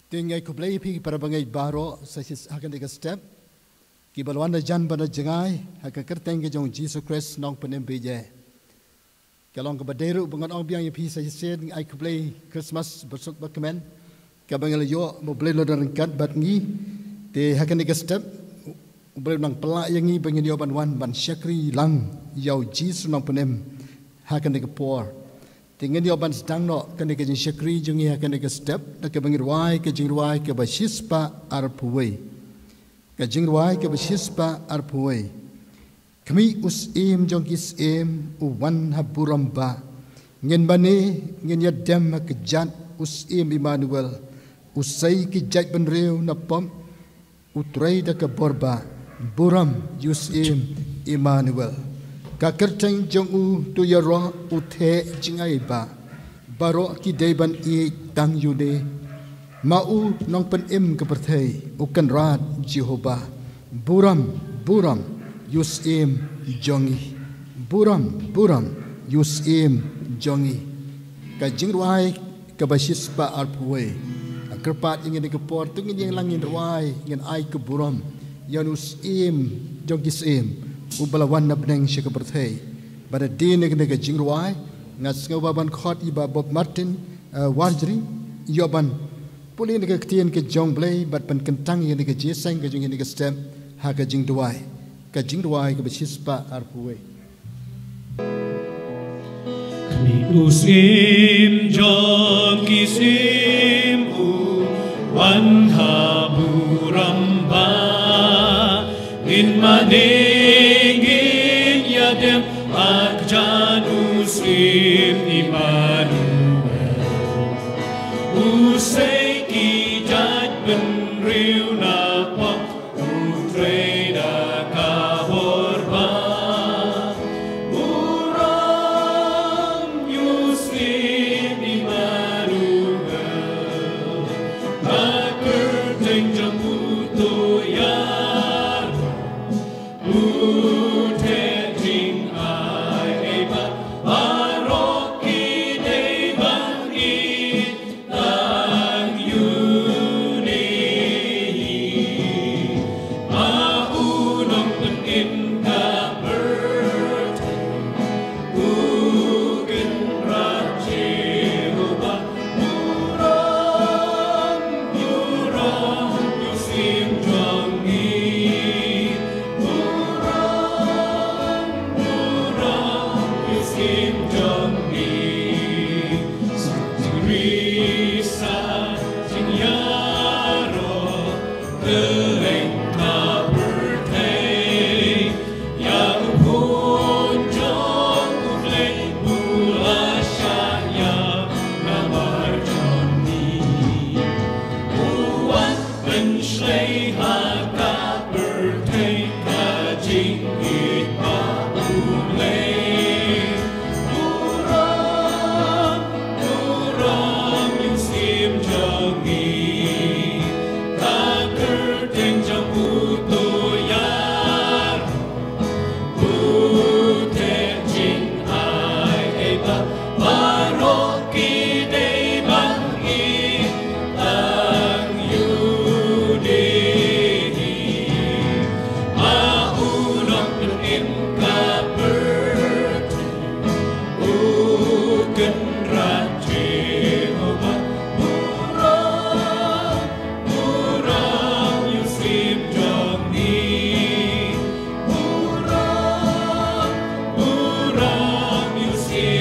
Tinggal kublai pi para bangai baro sasis akan tiga step. Kibalwan da jan bana jengai akan kerteng ke jong Jesus Christ nong penem beje. Kalong ke baderu bangan ong biang pi sasis sen ai kublai Christmas bersuk bakemen. Kabangal yo mo blai lo dan kat bat ngi te akan tiga step. Boleh nang pelak yang ngi bangin yo ban wan ban syakri lang yau Jesus nong penem akan tiga por. Tinggal dia ban sedang no kena kejeng syakri jungi kena ke step nak ke bangir wai ke jeng wai ke basispa arpuai ke jeng wai ke basispa arpuai kami us im jong kis im uwan haburamba ngen bane ngen yadam ke jat us im Emmanuel usai ke jat benreu na pom utrai da ke borba buram us im Emmanuel Kakerteng jong u tu ya roh uthe jingai ba baro ki deban I tang yude mau nong pen im ke perthei ukan rat Jehovah buram yus im jongi buram yus im jongi ka jingruai ka basis pa arpuai kerpat ingin ke por tungin yang langin ruai ingin ai ke buram yanus im jongis im ubalawan na beneng syaka berthai pada din nega jingruai ngas ngawaban khot iba Bob Martin warjri yoban puli nega ktien ke jong blai bat pen kentang ye nega jesang ke jing nega stem ha ke jingduai ke besispa arpuai kami usim jong kisim u wan haburamba in mane dem akjanus Emmanuel usai kijat benriu napa utreda kahorba buram yusim Emmanuel akerteng jambuto ya Buram yusim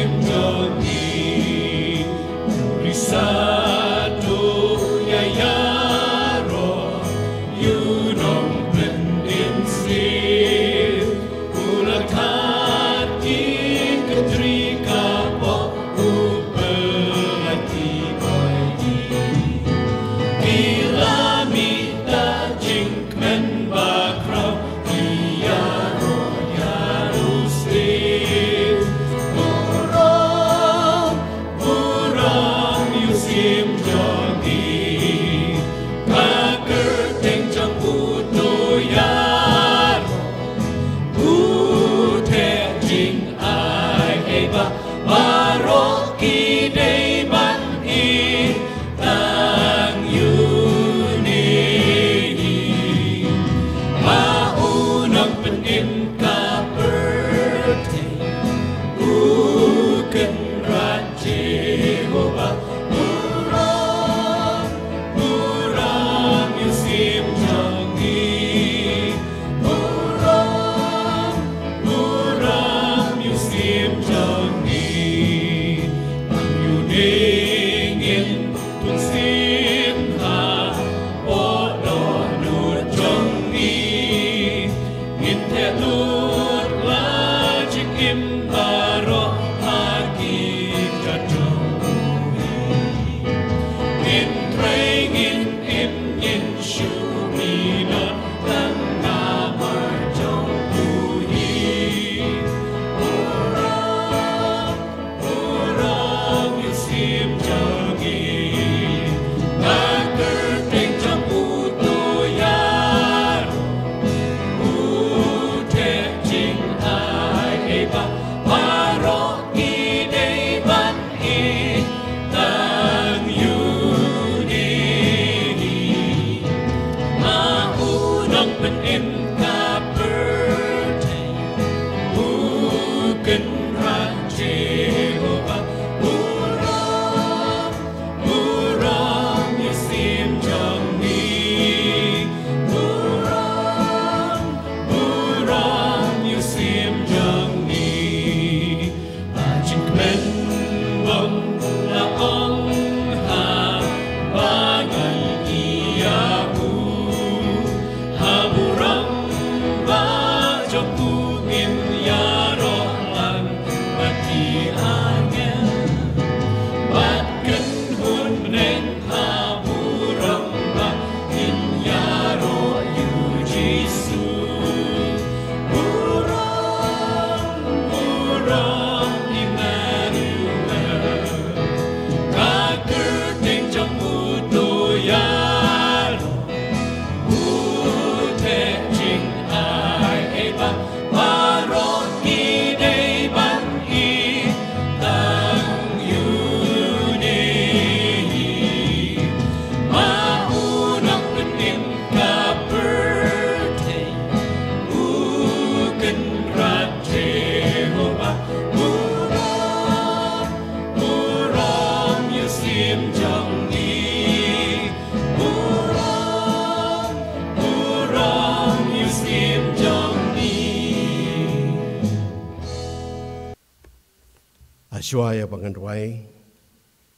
ช่วยบังกันไว้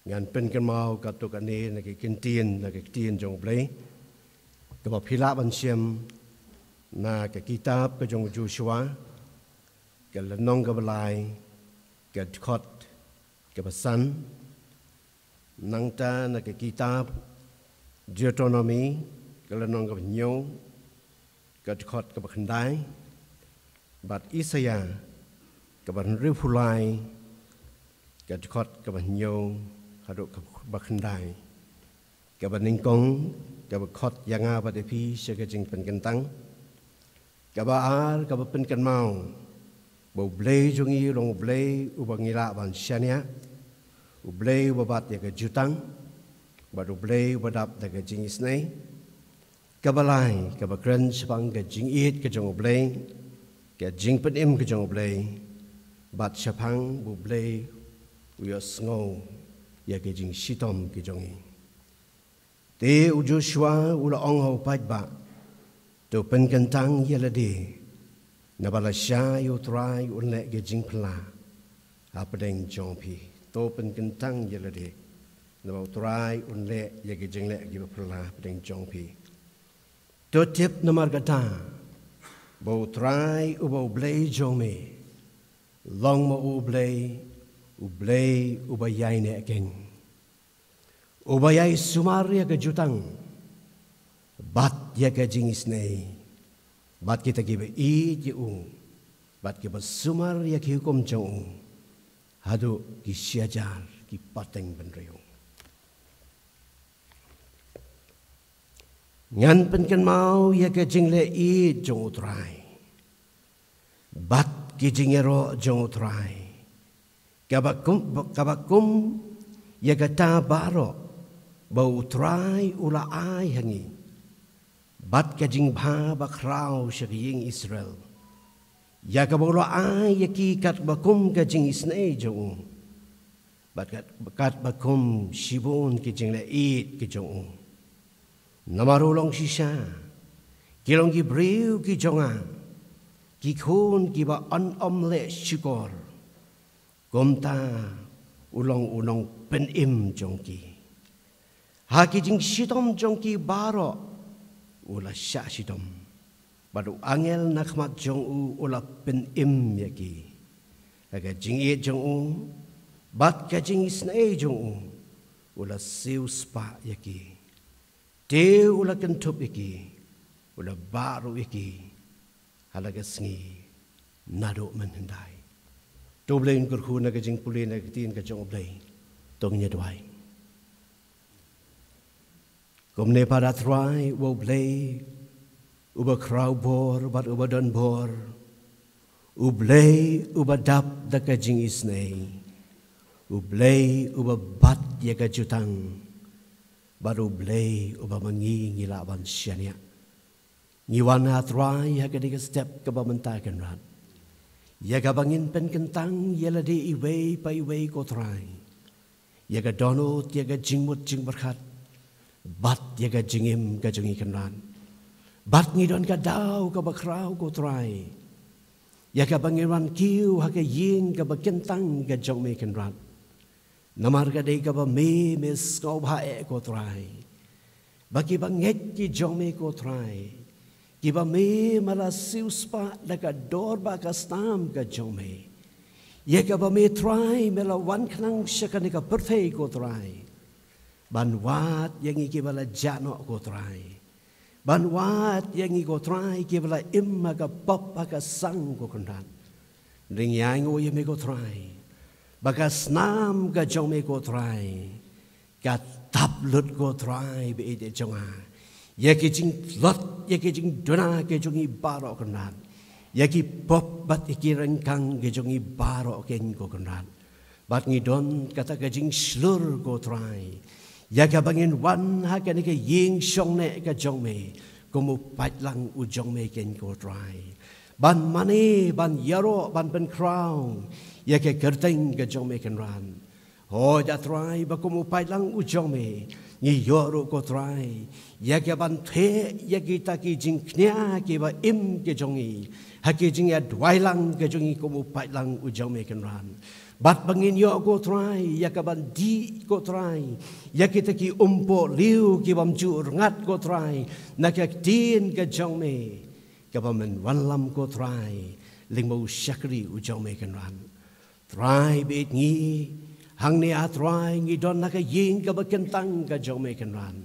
งานเป็นกันมากับตัวกันนี้นักกินเตียนนักกินเตียนจงเปลยกับพิลาบันเชียมนักกิตาบกับจงจูชัวกับละน้องกับลายกับคอดกับสันนังตานักกิตาบเจโตโนมีกับละน้องกับเนียวกับคอดกับขันได้บัดอิสยากับบันริฟูไลกับคอดกับบันโยฮารุกับบักขันได้กับบันนิงกงกับคอดยังอาบัดพีเชกจิงเป็นกันตั้งกับอาร์กับเป็นกันเมาบ่เบลจงอีลงเบลอุบังอิละบันเชเนียอุเบลอุบัดยกับจุตังบัดอุเบลอุบัดกับจิงอิสเนกับอะไรกับกรันสปังกับจิงอีดกับจงอุเบลกับจิงเป็นอิมกับจงอุเบลบัดสปังอุเบลอุยสงอยากจิงชิตอมกับจงอีเตอุจุชัวอุละองเอาปัจบะตัวเป็นกันตั้งเยลดีนับละชายุตรายอุนเละกับจิงพลาอาปเดงจงพีตัวเป็นกันตั้งเยลดีนับอุตรายอุนเละอยากจิงเละกับพลาอาปเดงจงพีตัวทิพนมารกตาบ่ตรายอุบ่เบลจงมีลองมาอุเบลอุบยายเนเก่งอุบยายสุมารีกับจุตังบัดยากับจิงสเนบัดkita gibe i jiungบัดkita sumaria ki hukum jong hadu ki siajar ki pateng benreung ngan pen kan mau ya ka jing le i jong utrai bat ki jingero jong utrai kabakum ya ka ta baro ba utrai ula ai hangi bat ka jing bha ba krau shaging Israel ya ka bolo ai ya ki kat bakum ka jing isne jong bat bakum shibon ki jing le i ki jong namarulong shisha kilong ki briu ki jonga ki khun ki ba an omle shikor Gomta ulong pen im jongki. Haki jing shitom jongki baro ula sya shitom. Baru angel nakmat jong ula pen im yaki. Aga jing e jong bat ka jing isnai jong ula siu spa yaki. Te ula kentup yaki. Ula baru yaki. Halaga sengi nado menhendai. Doblein kurku na kajing pulih na katiin kajong oblay. Tongnya duay. Kumne pada try woblay. Uba kraw bor bat uba don bor. Ublay uba dap da kajing isnay. Ublay uba bat ya kajutang. Baru ublay uba mangi ngilaban syanya. Ngiwana try ya kadiga step kabamentakan rat. Yaga bangin pen kentang yala de iway pa iway ko try. Yaga donot yaga jingmut jing berkat. Bat yaga jingim ka jungi kenran. Bat ngidon ka daw ka bakraw ko try. Yaga bangin ran kiu haka yin ka bakentang ka jong me kenran. Namar ka de ka ba me mes kau bhae ko try. Bagi banget ki jong me ko try. Kiba me mala siuspa daga dorba ka stam ka jome. Ye ka ba me try mela wan knang syakane ka perfect ko try. Banwat yang ikibala jano ko try. Banwat yang iko try kibala imma ka pop ka sang ko kundan. Ring yang o ye me ko try. Baka snam ka jome ko try. Ka taplut ko try be ide jonga. Yaki jing lot, yaki jing dona ke jongi baro kenan. Yaki pop bat iki rengkang ke jongi baro ken ko kenan. Bat ngidon kata ke jing slur ko try. Yaka bangin wan ha ke ke ying shong ne ke jong me. Kumu pat lang u jong me ken ko try. Ban mane, ban yaro, ban pen crown. Yaki kerteng ke jong me ken ran. Ho ja try ba kumu pat lang u jong me. Ni yoro ko try. Yaki ban the yaki taki jing knya ki ba im ke jongi. Haki jing ya dwailang ke jongi kumu pat lang u jong me ken ran. Bat bangin yo ko try, yakaban di ko try, yakitaki umpo liu ki bam jur ngat ko try, nakak tin ka jong me, kabamen wanlam ko try, lingmo syakri u jong me kan ran. Try bit ngi, hang ni a try ngi don naka ying ka bakentang ka jong me kan ran.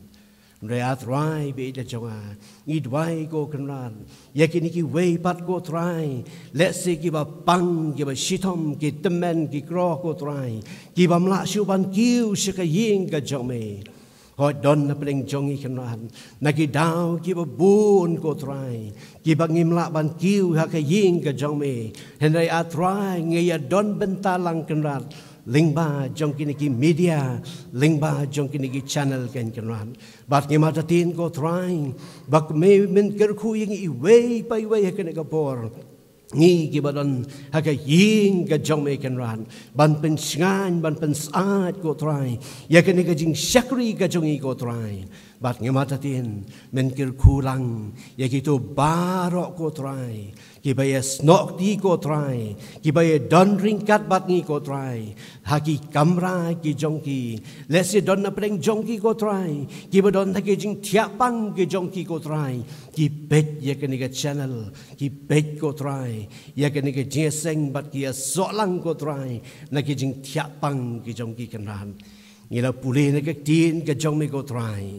Rea try bit da jonga, ngi dwai ko kan ran, yakini ki way pat ko try, let's say ki ba pang ki ba shitom ki temen ki kro ko try, ki ba mla shuban kiu shika ying ka jong me. Hoi don na peling jongi kan ran, naki daw ki ba bun ko try, ki ba ngimla ban kiu ha ka ying ka jong me. Henry a try ngi ya don bentalang kan ran. Lingba jong kini ki media, lingba jong kini ki channel kan kenran. Bat ngi mata tin ko trying, bak me men kerku yang iway pa iway hakan ka por. Ngi ki badon haka ying ka jong me kenran. Ban pen sngan, ban pen saat ko try. Ya kan ka jing syakri ka jong i ko try. Bat ngi mata tin men kerku lang, ya kito barok ko try. Kibaya snok di ko try, kibaya don ringkat bat ngi ko try, haki kamra ki jongki, lesi don na preng jongki ko try, kiba don haki jing tiapang ki jongki ko try, ki pet ya keniga channel, ki pet ko try, ya keniga jeseng bat ki solang ko try, na ki jing tiapang ki jongki kenran, ngila pulih na tin ka jongmi ko try,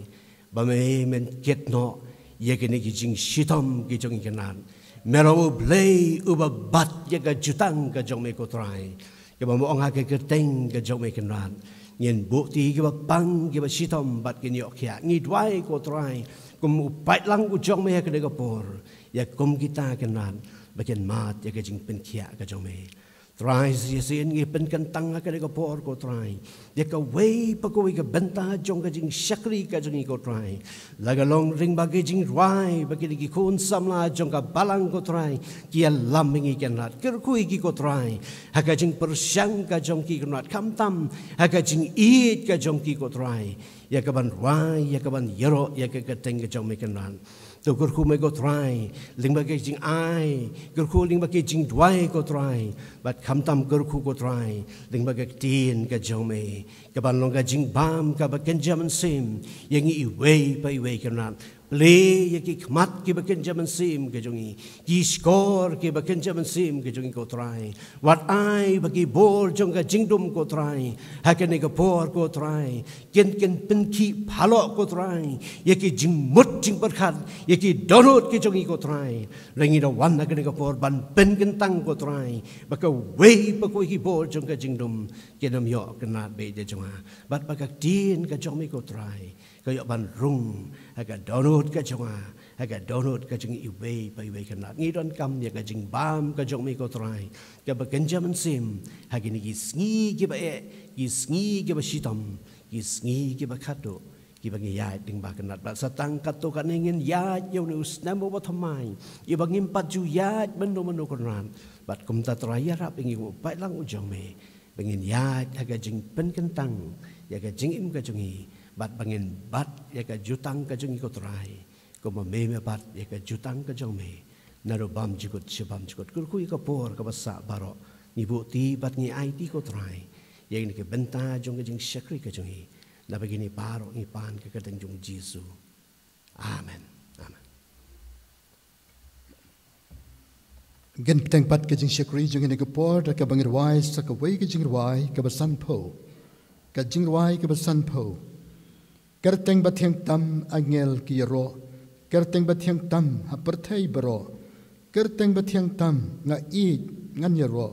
bame men ket no, ya keniga jing shitom ki jongki kenran. Merawu blay uba bat ya ka jutang ka jong me ko try. Ka mo ang ha ka kerteng ka jong me kenran. Ngin bukti ka pang ka shitom bat kin yok ya. Ngi dwai ko try. Kum upat lang u jong me ka de ka por. Ya kum kita kenran. Bakin mat ya ka jing pen kia ka jong me. Try siya ngi pen kentang ka de ka por ko try. Ya ka way pa ko ka benta jong ka jing syakri ka jong ko try. Laga long ring bagi jing rwai bagi di kun samla jong ka balang ko try. Kia lamingi kenat kerkui ki ko try. Haka jing persyang ka jong ki kenat kam tam. Haka jing eat ka jong ki ko try. Ya ka ban rwai ya ka ban yero ya ka keteng ka jong me kenat. ตัวกรูไม่ก็ตรายลิงบางกิจงไอกรูลิงบางกิจงด้วยก็ตรายบัดคำตำกรูก็ตรายลิงบางกิจตีนกับจงเมกับบันลงกับจิงบามกับบักกันจามันซิมยังอีเวไปเวกันนั้นเลยังกิขมัดกับบักกันจามันซิมกับจงอีสกอร์กับบักกันจามันซิมกับจงอีก็ตรายวัดไอบักกีบอลจงกับจิงดุมก็ตรายหากันในกับพอร์ก็ตรายกันเป็นขี้พาลอก็ตรายยังกิจิงมุดจิงประคัดยังกิดอนดกับจงอีก็ตรายเรื่องนี้เราวันนักในกับพอร์บันเป็นกันตั้งก็ตรายบักก็เวบักก็ขี้บอลจงกับจิงดุมกันน้ำยอกันนาดเบเดจงบัดบักตีนกับจงไม่ก็ตรายก็ยบันรุ่งให้กับดอนดกับจงให้กับดอนดกับจงอีเวไปเวกันนาดงี้ดอนกำยังกับจิงบามกับจงไม่ก็ตรายกับบักกันจามันซิมให้กินกิสงี้กับกิสงี้กับชิตอมกิสงี้กับขัดโดกิบังยาดึงบากันนัดบัดสตังกัตโตกันเงินยาเยานุสนามบัทำไมกิบังยิมปัจจุยามันโนคนรานบัดกุมตาตรายรับinginไปlang ujang me bangin ya aga jing pen kentang ya ga jing im ka jungi bat bangin bat ya ga jutang ka jungi ko trai ko ma me bat ya ga jutang ka jong me naro bam jikut shibam jikut ku ka por ka basa baro ni bu ti bat ni ai ti ko trai ya ni ke benta jong ka jing shakri ka jungi na begini baro ni pan ka kadang jong Jesu amen amen Gen teng pat ke jing shakri jing ne ke por da ka bangir wai sa ka wei ke jing wai ka basan po ka jing wai ka basan po ker teng bat thiang tam angel ki ro ker teng bat thiang tam ha per thai bro ker teng bat thiang tam nga I ngan ye ro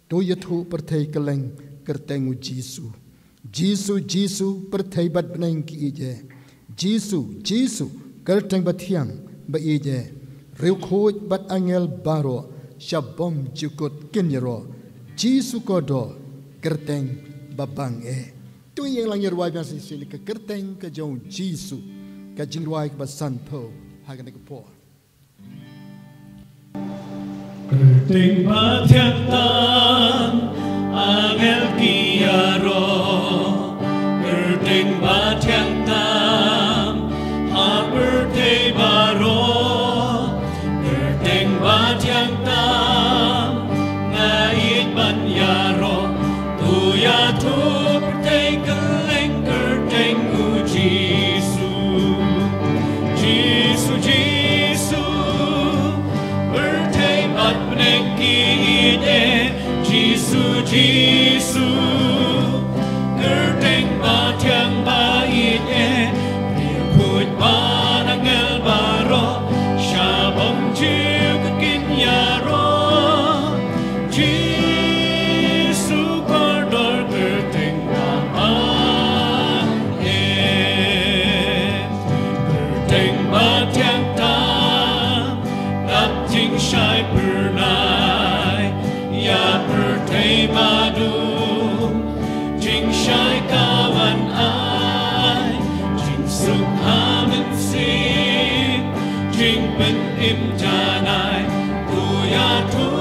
to ye thu per thai ka leng ker teng u Jesu per thai bat bneng ki je Jesu ker teng bat thiang ba I je Riu khôi bat angel baro shabom jukut kinyero Jesu kodo kerteng babang tu yang lang yerwai biasa sili ke kerteng ke jong Jesu ke jingwai ke basan po hagan ke po Kerteng bathyang tam angel kiaro kerteng bathyang tam habertei baro Bathyang tam ngait ban yaro tuya tu pertei keleng kerteng ku Jesu pertei bat peneng kiide Jesu kerteng bathyang baide rikut panangel baro shabam Jesu kordor kerteng babang kerteng bathyang tam nap jing shai pernai ya pertei madum jing shai kawan ai jing suk hamen sim jing ben im janai tuya tu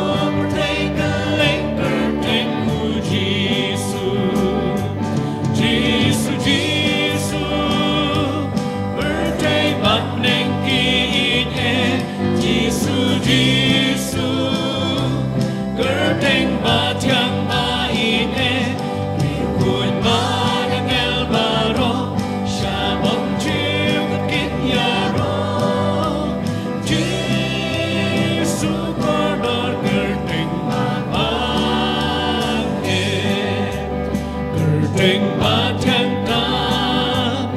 Jesu kerteng bathyang baine rikut manangel baro shabam jiu kit yaro Jesu kordor kerteng babang kerteng bathyang tam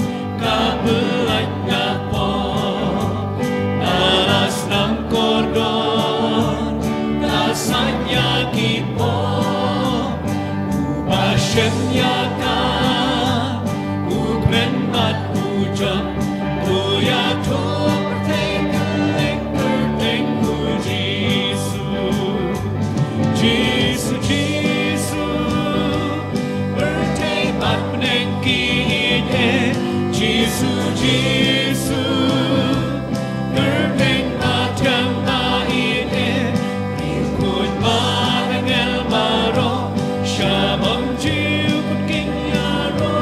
kabelak ngapo naras nam kordon nasanya kipo ubashenya ka ukmen bat ujam tuya tu pertei keleng kerteng ku Jesu pertei bat peneng kiide Jesu kerteng bathyang baine rikut manangel baro shabam jiu kuking yaro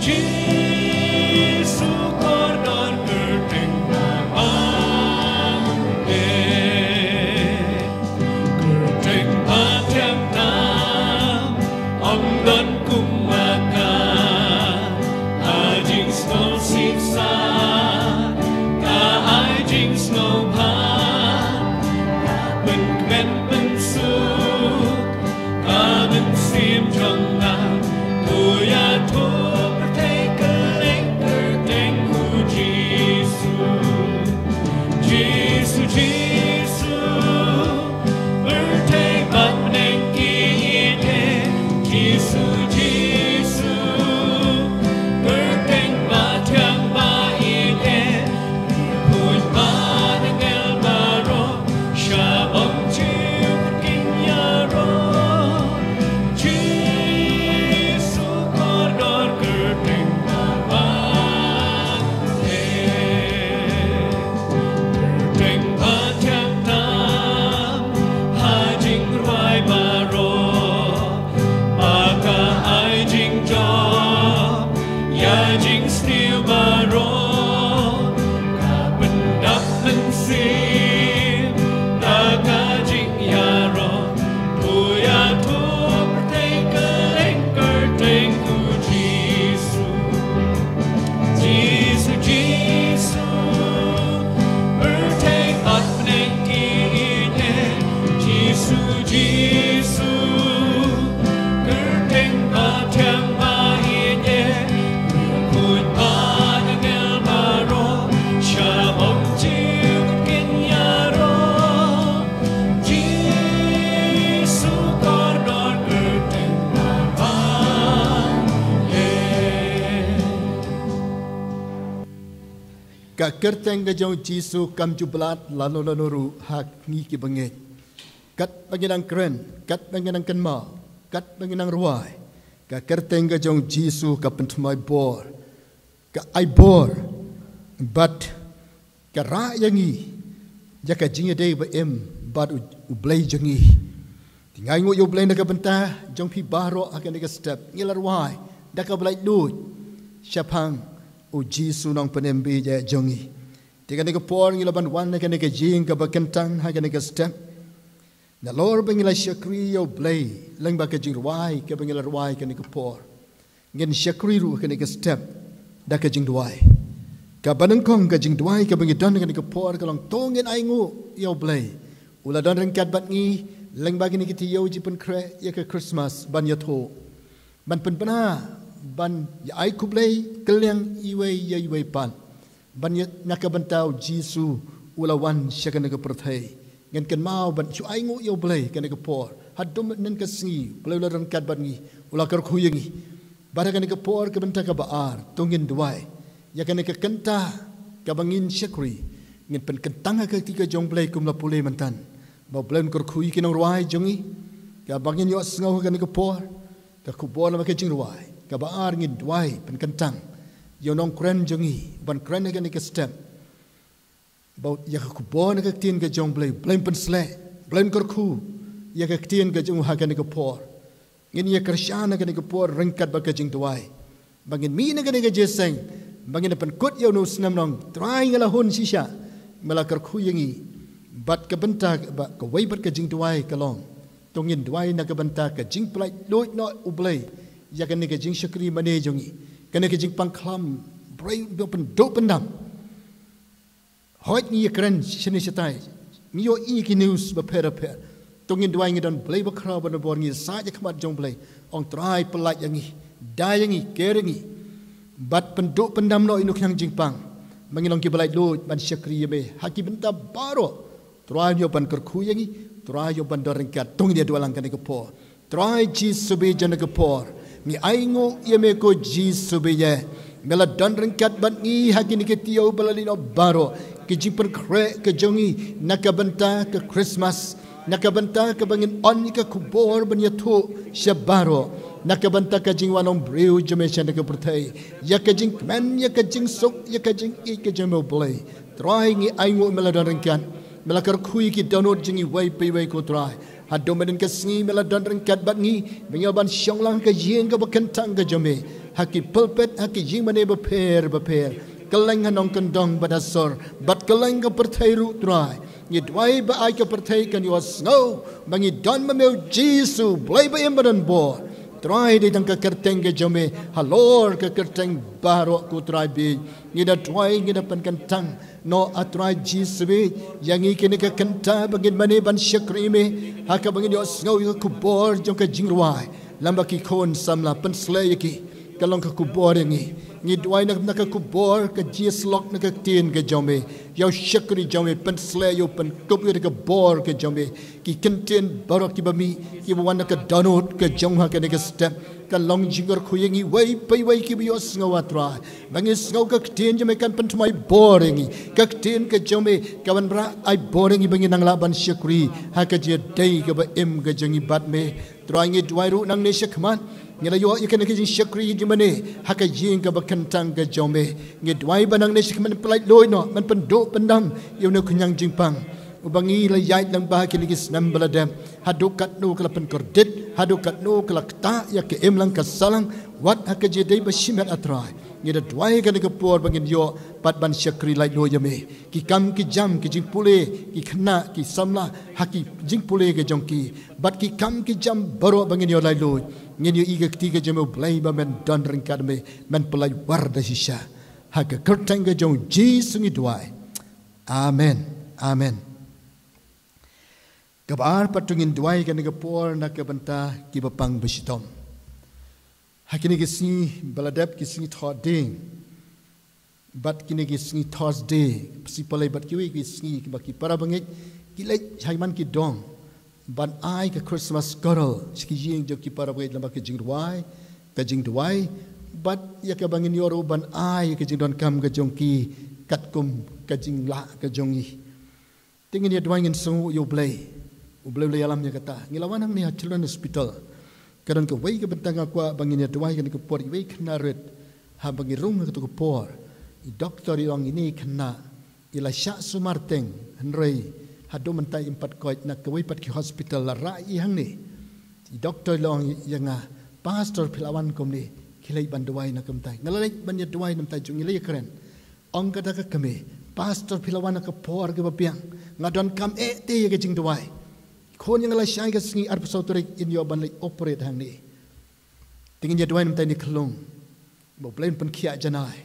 Jesu kordor kerteng Kerteng kejauh Jisu kam jublat lalu ru hak ni ki bangit. Kat banginang keren, kat banginang kenma, kat banginang ruai. Ka kerteng kejauh Jisu ka pentumai bor. Ka ai bor. But ka ra yangi. Jaka jinga dei ba em bad ublay jangi. Tingai ngu yo blay na ka benta jong pi baro akan ka step ngilar ruai. Daka blay lut. Syapang o Jisu nang penembi ja jongi. Tiga ni kapor ngila banwan na kani ka jing ka bakentang ha kani ka step. Na lor bangila syakri yo blay lang ba ka jing ruai ka bangila ruai kani kapor. Ngin syakri ru kani ka step da ka jing ruai. Ka banangkong ka jing ruai ka bangidan kani kapor ka lang tongin ay ngu yo blay. Ula don rengkat bat ngi lang ba kani kiti yo jipun kre ya ka Christmas ban yato. Ban penpana ban ya ay kublay kaliang iway ya iway pan. Banyak nakabantau Jisu ulawan siya ka nagapertay. Ngan kan mau ban su ay ngu yo blay ka nagapor. Hadum nan kasingi blay ula rangkat ban ngi ula karkuyangi. Bara ka nagapor ka banta ka baar tungin duway. Ya ka nagakanta ka bangin syakri. Ngan penkentang ka tika jong blay kumla pulay mantan. Ba blay karkuyi kinang ruay jongi. Ka bangin yo asengaw ka nagapor. Ka kubor na makajing ruay. Ka baar ngin duway penkentang. Yo nong kren jongi ban kren ka ni ka step baut ya ka kubon ka tin ka jong blay pensle blame korku ya ka tin ka jong ha ka ni ka por ngin ya krishana ka ni ka por rengkat ba ka jing tuai bangin mi na ka ni ka jeseng bangin pen kut yo no snam nong try ngala hun sisha mala korku yangi bat ka benta ba ka wai bat ka jing tuai ka long tongin tuai na ka benta ka jing plai loit no ublay ya ka ni ka jing syakri mane jongi kena kejing pangklam, bray dop pendam. Hoit ni keren sini setai. Mio iki news beper. Tungin dua ingi dan play bakra bana borngi saja kemat jong play. Ong try pelat yangi, dai yangi, kerengi. Bat pendop pendam no inuk yang jingpang. Mangilong ki balai lut ban syakri be. Haki benta baro. Try yo ban kerku yangi, try yo ban dorengkat. Tungin dia dua langkah ni kepo. Try Jisu be jana kepor. Mi aingo yeme ko Jisu beye mela dan rengkat ban ngi haki ni ketio balalino baro ke jiper kre ke jongi nakabenta ke Christmas nakabenta ke bangin on ke kubor ban yato syabaro nakabenta ke jingwanong breu jeme chana ke pertai ya ke jing men ya ke jing sok ya ke jing I ke jemo blay try ngi aingo mela dan rengkat mela kar kui ki download jingi wai pe wai ko try hadom dan kesngi mela dan rengkat bat ngi menyoban syonglang ke jing ke bekentang ke jome haki pulpit haki jing mane beper keleng hanong kendong badasor bat keleng ke pertai ru try ni dwai ba ai ke pertai kan yo snow bangi don memeu Jisu blai ba embadan bo try di tang kerteng ke jome halor ke kerteng baro ku try bi ngida try ngida pan kentang no atrai jisbe yang ikini ke kenta bagin bani ban syakri me haka bagin yo ngau yo kubor jong ke jingruai lamba ki kon samla pan slay ki kalong ke kubor ngi duai nak ke kubor ke jislok nak ke tin ke jome yo syakri jome pan slay yo pan kup yo ke bor ke jome ki kenten barok ki bami ki wan ke donut ke jong ha ke ne ke step kalong jingor khuyengi wai pai wai ki biyo ngau atrai bangis ngau ke tin jome kan pan mai boring kaktin ke jome kawan bra ai boring bangi nang laban syakri ha ke je dai ke ba em ke jangi bat me troangi duai ru nang ne syakman ngila yo ikan ke jing syakri jimane ha ke jing ke ba kentang ke jome ngi duai banang ne syakman pelai loi no man penduk pendam yo ne kunyang jingpang ubangi la yai nang bah ke ligis nam baladam hadukat no kala pen kordit hadukat no kala ta ya ke em lang kasalang wat ha ke je dai ba shimat atrai ngida duai kan ke por bangin yo pat ban syakri lai lo yame ki kam ki jam ki jing pule ki khna ki samla haki jing pule ke jongki bat ki kam ki jam baro bangin yo lai lo ngin yo iga ketiga jame blai ba men don ringkad me men pelai warda shisha haka kertang ke jong ji sungi duai amen amen kabar patungin duai kan ke por nak ke banta ki bapang besitom hakini kisi baladap kisi thoding bat kini kisi Thursday si palai bat kiwi kisi baki para bangit kilai haiman ki dong ban ai ke Christmas carol ski jing jo ki para bangit lamba ke jing duai bat ya ke bangin yoro ban ai ke jing don kam ke jongki kat kum ke jing la ke jongi tingin ya duai ngin sungu yo blai le alam ya kata ngilawan hang ni children hospital kadang ke wei ke bentang aku bangin ya duai kan ke por wei kena red ha bangi rung ke to por i doktor yang ini kena ila syak sumarteng henrei hadu mentai 4 koi nak ke wei pat ki hospital la rai hang ni i doktor long yang pastor pilawan kom ni kilai ban duai nak mentai ngalai ban ya duai mentai jung ilai keren ong kata ke keme pastor pilawan ke por ke bapiang ngadon kam te ke jing duai kon yang la syai ke singi arp sautorik in yo ban lai operate hang ni tingin ya duai mentai ni kelong bo plain pen kia janai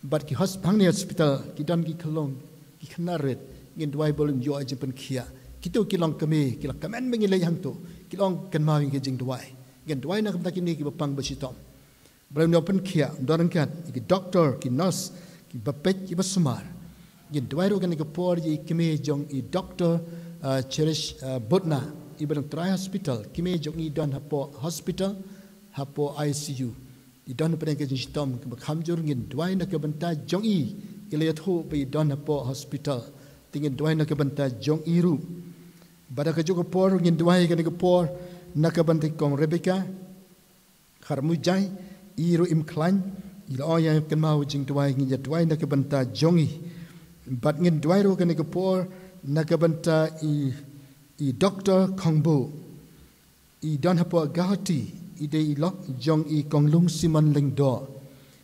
bat ki hospital ki don ki kelong ki knaret ngin duai bolum yo aje pen kia kitu kilong keme kilong kamen mengi lai hang tu kilong kan ma ngi jing duai ngin duai nak tak ni ki bapang besitom bolum yo pen kia doran kat ki doctor ki nurse ki bapet ki basumar ngin duai ro kan ki por ji keme jong i doctor cherish butna ibang try hospital kime jong i don hapo hospital hapo ICU i don pen ke jing tom ke khamjur ngin duai na ke banta jong i ile tho be don hapo hospital tingin duai na ke banta jong i ru bada ke jogo por ngin duai ke por na ke banta kong Rebecca kharmujai i ru im klan i lo ya ke mau jing duai ngin duai na ke banta jong i bat ngin duai ro ke por na ke banta i doctor Kongbo i don hapo gahati i de i lok jong i konglung siman lengdo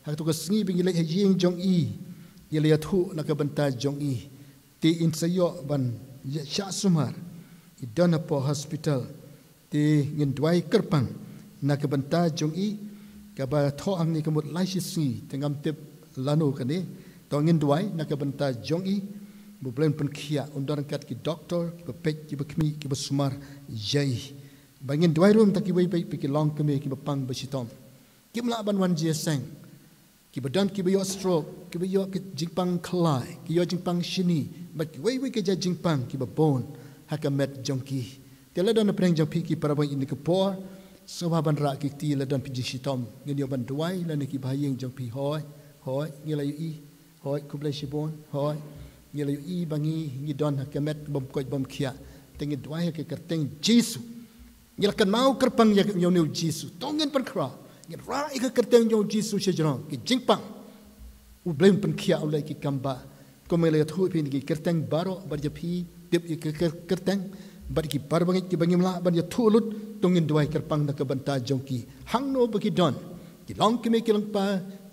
hak tu ke sngi bingi le jing jong i ile thu na ke banta jong i ti in sayo ban sya sumar i don hapo hospital ti ngin duai kerpang na ke banta jong i ka ba tho ang ni kemut lai si sngi tengam tip lanu kane to ngin duai na ke banta jong i bu plan pen kia undaran kat ki doktor ki pek ki bakmi ki basumar jai bangin duai room tak ki bai bai ki long keme ki bapang besitom ki mla ban wan je sang ki badan ki bayo stroke ki bayo ki jingpang khlai ki yo jingpang shini bat ki wei ki ja jingpang ki babon hakamet jongki teladon preng jongpi ki parabang ini ke por sababan ra ki ti ladon pi jisitom ngin yo ban duai lan ki bahayeng jongpi hoi ngilayu i hoi kublai shibon hoi ngila i bangi ngi don hakamet bom koi bom kia tengi duai ke kerteng Jesu ngila kan mau kerpang ya yo new Jesu tongen per kra ngil ra i ke kerteng yo Jesu sejrong ki jingpang u blem pen kia ulai ki kamba komele thu pin ki kerteng baro bar je phi tip i ke kerteng bar ki par bangi ki bangi mla bar je thulut tongin duai kerpang na ke banta jongki hangno bagi don ki long ki me ki long pa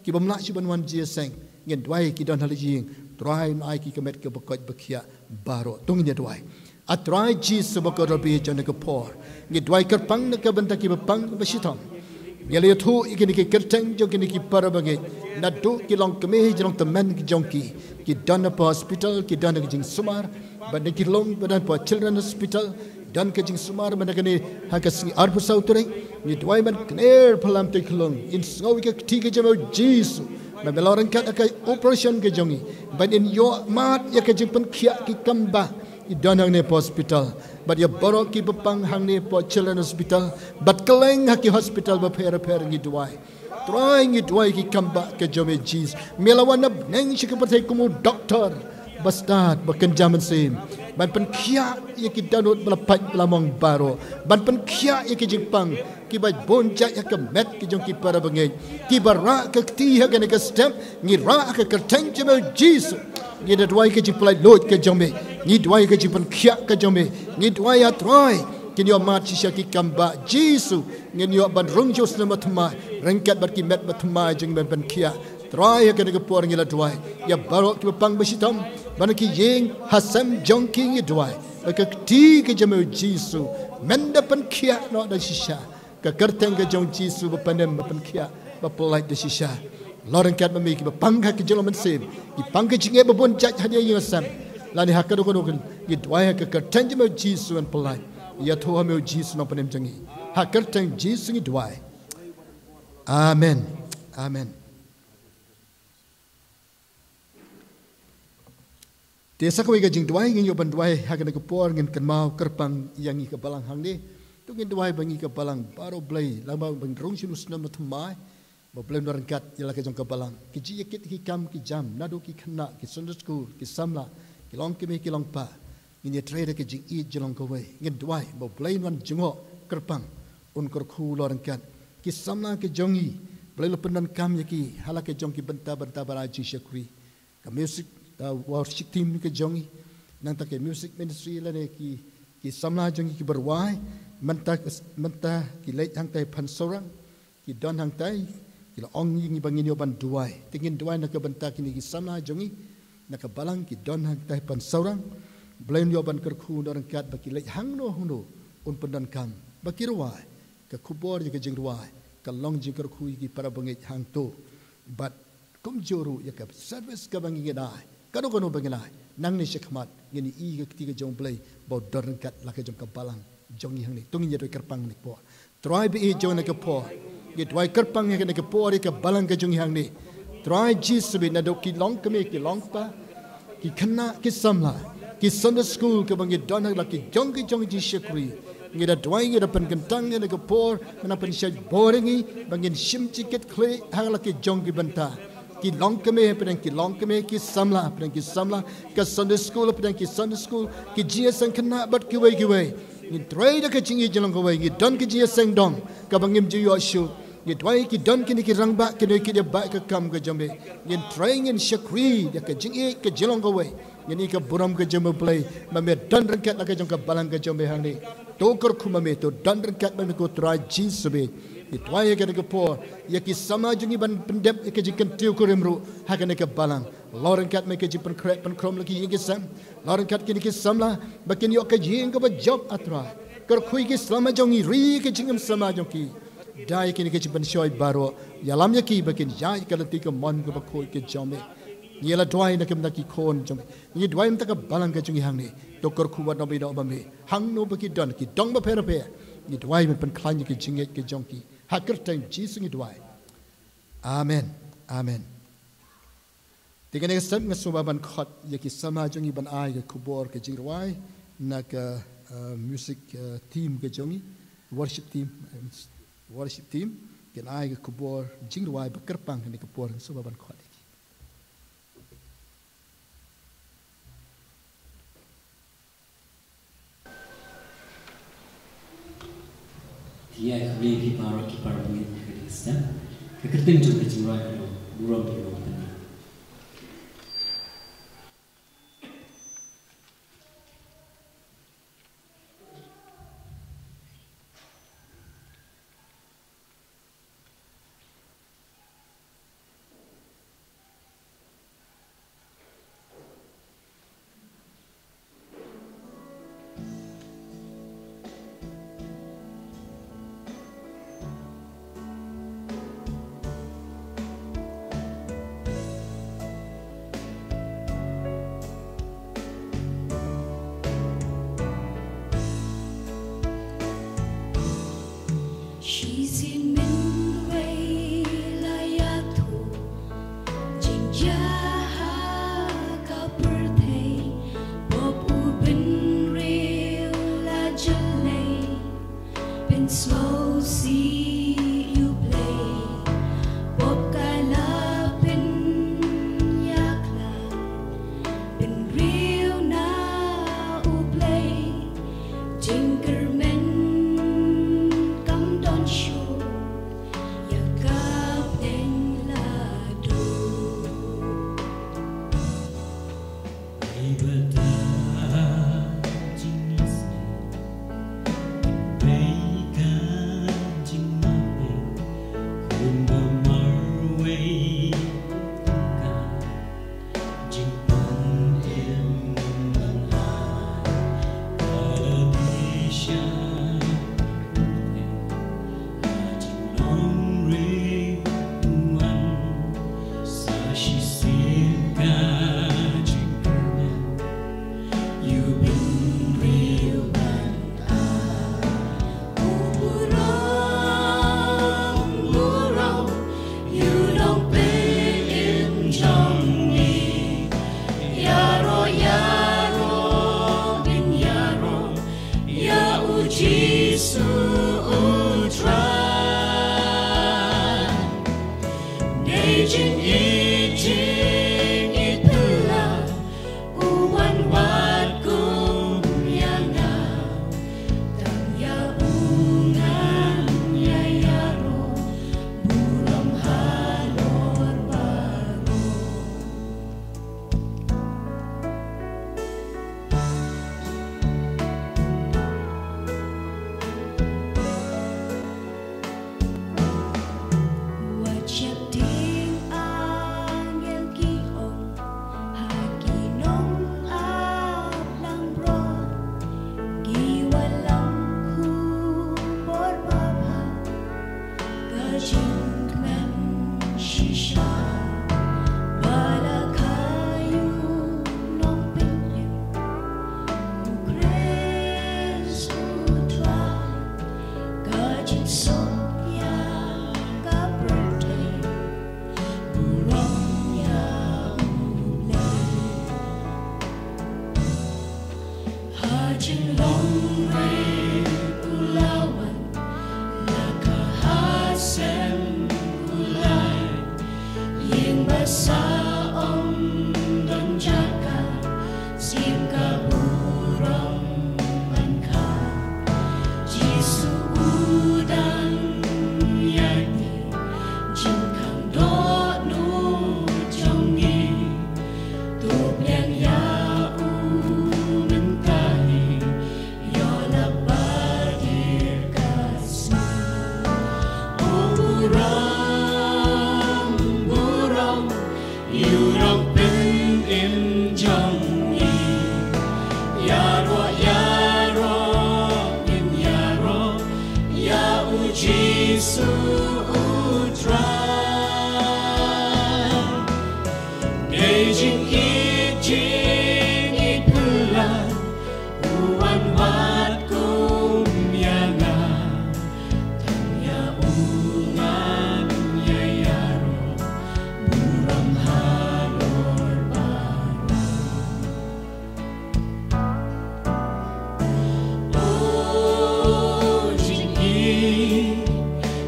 ki bomla si ban wan je seng ngin duai ki don halijing try nai ki kemet ke bakot bakia baro tungin duai a try Jesus bakot bi jon ke por ngi duai kerpang na ke banta ki bapang besitom Yale tu ikini ki kerteng jong kini ki parabangi. Nadu ki long kemi jong temen ki jong ki dana pa hospital ki dana ki jing sumar. Badan ki long badan pa children hospital. Dan ke jing sumar mana kini hakas ni arpu sauturing. Ni tuai man kner pelam te kelong. In sengau ke tiga jam Jesu. Memelorang kat akai operation ke jongi. But in your mat ya ke jing pen kia ki kamba. I danang ne hospital. But ya borok ki bepang hang ne po children hospital. But keleng haki hospital bapera-pera ngi duai. Try ngi duai ki kamba ke jome Jesu. Melawan na neng shi ke patai kumu doktor. Bastard bakan jaman sim. Ban pen kia ya ki danut melapat melamong baro. Ban pen kia ya ki jingpang. Ki bai bonjak ya ke met ki jong ki para bengej. Ki bara ke ketiha ke ke step. Ngi ra ke kerteng jome Jesu. Ngi da duai ke jingpalai lot ke jome. Ngi duai ke jingpan kia ke jome. Ngi duai ya troy. Kini yo mat sisya ki kamba Jesu. Ngi yo ban rung jos nama thma. Rengkat bat ki met bat thma jeng ban kia. Troy ya ke ke por ngi la duai. Ya barok ki bapang besitam. Ban ki yeng hasam jong ki ngi duai. Ke ti ke jome Jesu. Menda pan kia no da sisya. Ke kerteng ke jong Jesu bapanem bapan kia. Bapalai da sisya. Lorengkat mami ki bapang ke jong mensem. Ki pang ke jinge babon jaj hadia yang asam. Lani hakado kono kan gidwaya ke kerteng jome Jesu an pelai ya thoha me Jesu no panem jangi hakerteng Jesu ngi dwai. Amen. Amen. Desa ko ga jing dwai ngi yoban dwai hakana ko por ngin kan mau kerpang yang ngi ke balang hang ni tu ngi dwai bangi ke balang baro blai lama bang rong sinus na mathmai ba blai norangkat yala ke jong ke balang ki ji yakit ki kam ki jam nadu ki khna ki Sunday school ki samla kilong kemi kilong pa ini trade ke jing i jelong kowe ngin duai bo blain wan jengo kerpang un kerku lorangkat ki samla ke jongi blai lepenan kam yaki hala ke jong ki benta baraji syakri ke music worship team ke jongi nang ta ke music ministry la ne ki samla jongi ki berwai menta ki leit hang tai pan sorang ki don hang tai ki la ong ngi bangin yo ban duai tingin duai na ke benta kini ki samla jongi nak balang ki don hang tai pan saurang blain yo ban kerku dorang kat baki lek hang no huno un pendan kam baki ruai ke kubor je ke jing ruai ke long je kerku ki para bangit hang to but kum joru ya ke service ke bangi gedai kado kono banginai nang ni sekmat ngini i ke tiga jong blai bo dorang kat la ke jong ke balang jong hang ni tungi je kerpang ni po try be jong ke po git wai kerpang ke po ke balang ke jong hang ni try Jesus be na do ki long keme ki long pa ki khna ki samla ki Sunday school ke bangi dona la ki jong ji shekri ngi da dwai ngi da pen kentang ngi ke por na pen sha boringi bangin shim tiket kle hang la ki jong ki banta ki long keme pen ki long keme ki samla ka Sunday school pen ki Sunday school ki ji sang khna bat ki wei ngi trai da ke chingi jelong ko wei ngi don ki ji sang dong ka bangim ji yo shu ngi twai ki don kini ki rangba kini ki de ba ka kam ka jambe ngi trying in shakri ya ka jingi ka jelong ka we ngi ka buram ka jambe play mame don rangkat la ka jong ka balang ka jambe hang ni to kor khuma me to don rangkat mame ko try Jesus be ngi twai ka ka po ya ki sama jungi ban pendep ka jikan tiu ko remru ha ka ka balang loren kat me ka ji pen krep pen krom la ki ngi sam loren kat kini ki samla bakin yo ka jing ka ba job atra kor khui ki sama jongi ri ka jingam sama jongi dai kini ke cipan shoy baro yalamnya ki bakin jai kalati ke mon ke bakoi ke jome yela dwai na kem na ki kon jome ni dwai mta ka balang ke jungi hang ni dokor kuwat no bido bame hang no baki don ki dong ba pera pe ni dwai men pen klan ke jinget ke jongki hakir tang Jesus ni dwai amen amen tiga ne step ngasuma ban khot ye ki sama jungi ban ai ke kubor ke jingwai na ka music team ke jongi worship team ken ai ke kubor jingwai bekerpang ni kubor suba ban khot dia kami ki para buat Kristen kekerten juga jiwa lo buram di lo tadi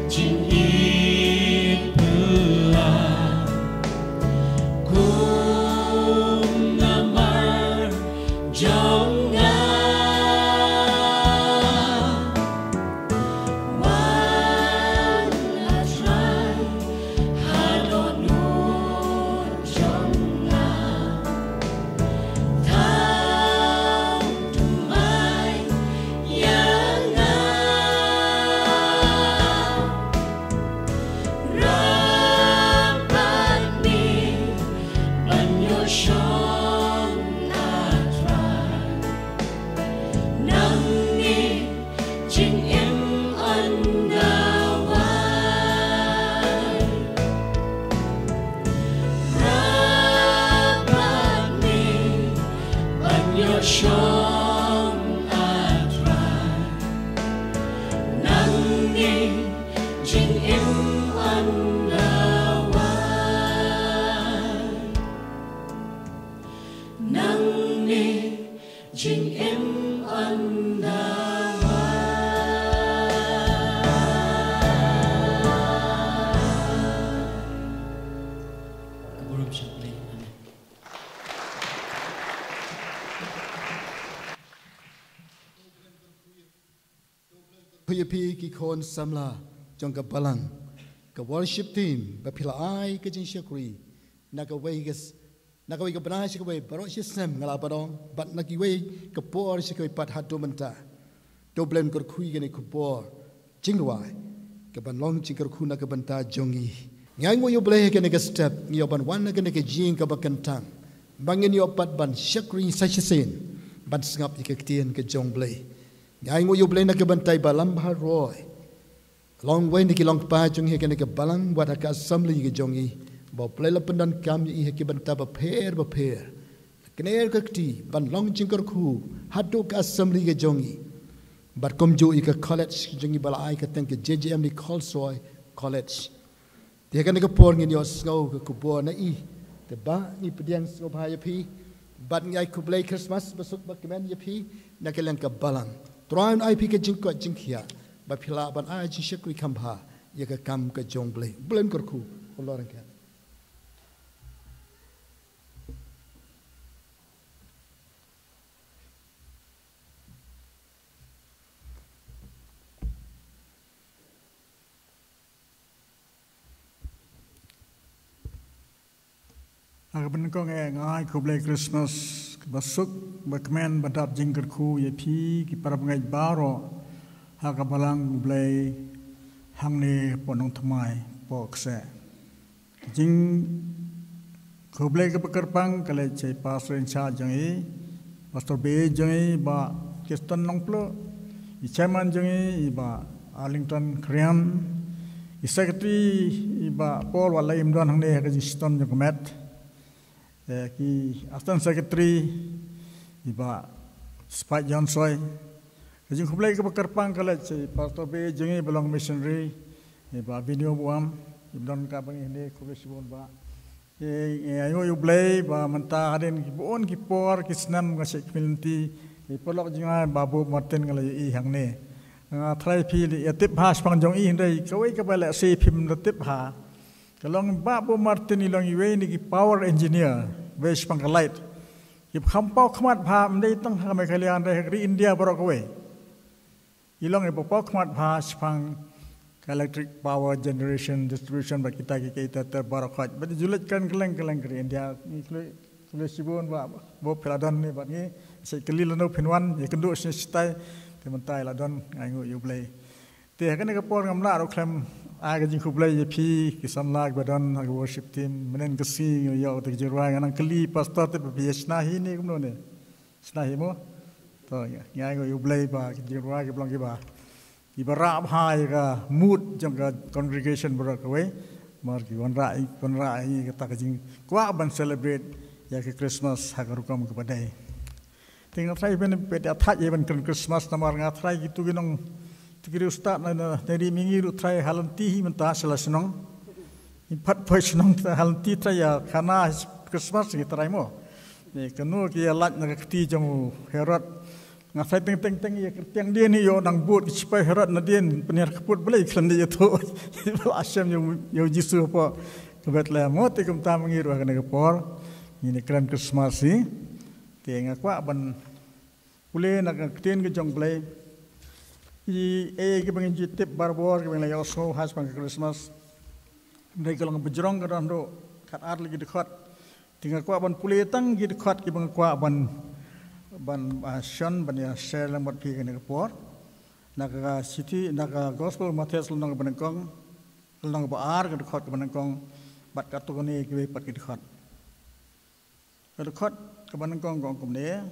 Jing yepi ki kon samla jong ka balang ka worship team ba phila ai ka jing shakri na ka wei ka bana shi ka wei baro shi sem ngala badong bat na ki wei ka por shi ka pat hat do menta do blem kor khui ge ne ku por jing wai ka ban long jing kor khu na ka banta jongi ngai ngo yo ble ke ne ka step yo ban wan na ke ne ka jing ka ba kantang bangin yo pat ban shakri sa shi sen ban sngap ik tien ka jong ble ngai ngo yo ble na ka bantai balam ba roy long way ni ki long pa jong he ke ne ka balang wat ka assembly ke jongi ba ple la pandan kam i he ki banta ba pher kner ka ti ban long jing kor khu hatu ka assembly ke jongi but kom jo i ka college jongi bala ai ka teng ke JJM ni Kholsoi college dia kan ke por ngin yo snow ke kubor na i te ba ni pediang snow ba ya pi but ngai ku play Christmas besuk ba kemen ya pi na ke len ka balang troan ai pi ke jing ko jing khia ba phila ban ai ji shekri khamha ya ka kam ka jong play blem kor khu olor ka Aku benar ngai ku play Christmas besuk berkemen badap jingker ku ye pi ki para pengai baro haka balang play hang ni ponong thamai pok se jing ku play ke pekerpang kale cai pastor in charge jangi pastor be jangi ba Kristen nong plo i chairman jangi ba Arlington Krian i secretary ba Paul wala imdan hang ni ka jiston jokomet ki assistant secretary iba Spat John Soy kajing kublai ke pekerpang kala cai pastor be jengi belong missionary iba video buam ibdan ka bang ini kublai sibon ba ayo yu blai ba menta haden ki bon ki por ki snam ga se community i polok jinga babu Martin kala i hang ne trai phi ya tip has pang jong i ndai kawai ka bala se phim la tip ha kalong babu Martin ilong iwe ni ki power engineer wesh pangkalait ki khampau khmat pha mdei tang ha mai khalian re ri India borok we ilong e pok khmat pha spang electric power generation distribution ba kita ter borok khat ba julet kan keleng ri India ni kle sibon ba bo peladon ni ba ni se kelil no phinwan ye kendu se stai te mentai ladon ngai ngu yu play te kan ka por ngam la ro khlem aga jing kublai ye phi ki samlag badon ag worship team menen ka si yo te jirwa ngan kli pastor te bi sna hi ni kumno ne sna hi mo to ngai go yu blai ba ki jirwa ki blong ki ba ki bara bhai ka mood jong ka congregation bra ka we mar ki wan rai ka ta ka jing kwa ban celebrate ya ki Christmas ha ka rukam ka badai ting thai ben pe ta tha ye ban Christmas namar nga thai ki tu ginong kiri ustaz na dari mingiru try halanti menta selasenong impat personong halanti try ya kana Christmas ki try mo ni kanu ki lat na kti jong Herod ngasai teng ya tiang dia ni yo nang but ki sipai Herod na dia penir kaput belai klan dia tu asam yo jisu apa ke Bethlehem mo te kum ta mingiru kana ke por ni kran Christmas ni te ngakwa ban ule na ktien ke jong play ki bangin jitip barbor ki bangin yosno has bang Christmas ndai kalong bejrong kadang do kat ar lagi dekat tinggal kwa ban puletang gi dekat ki bang kwa ban shan ban ya share lambat ki ne por naga city naga gospel matthias nang ban kong nang ba ar ki dekat ki ban kong bat kat tu ni ki pat ki dekat ki ban kong kum ne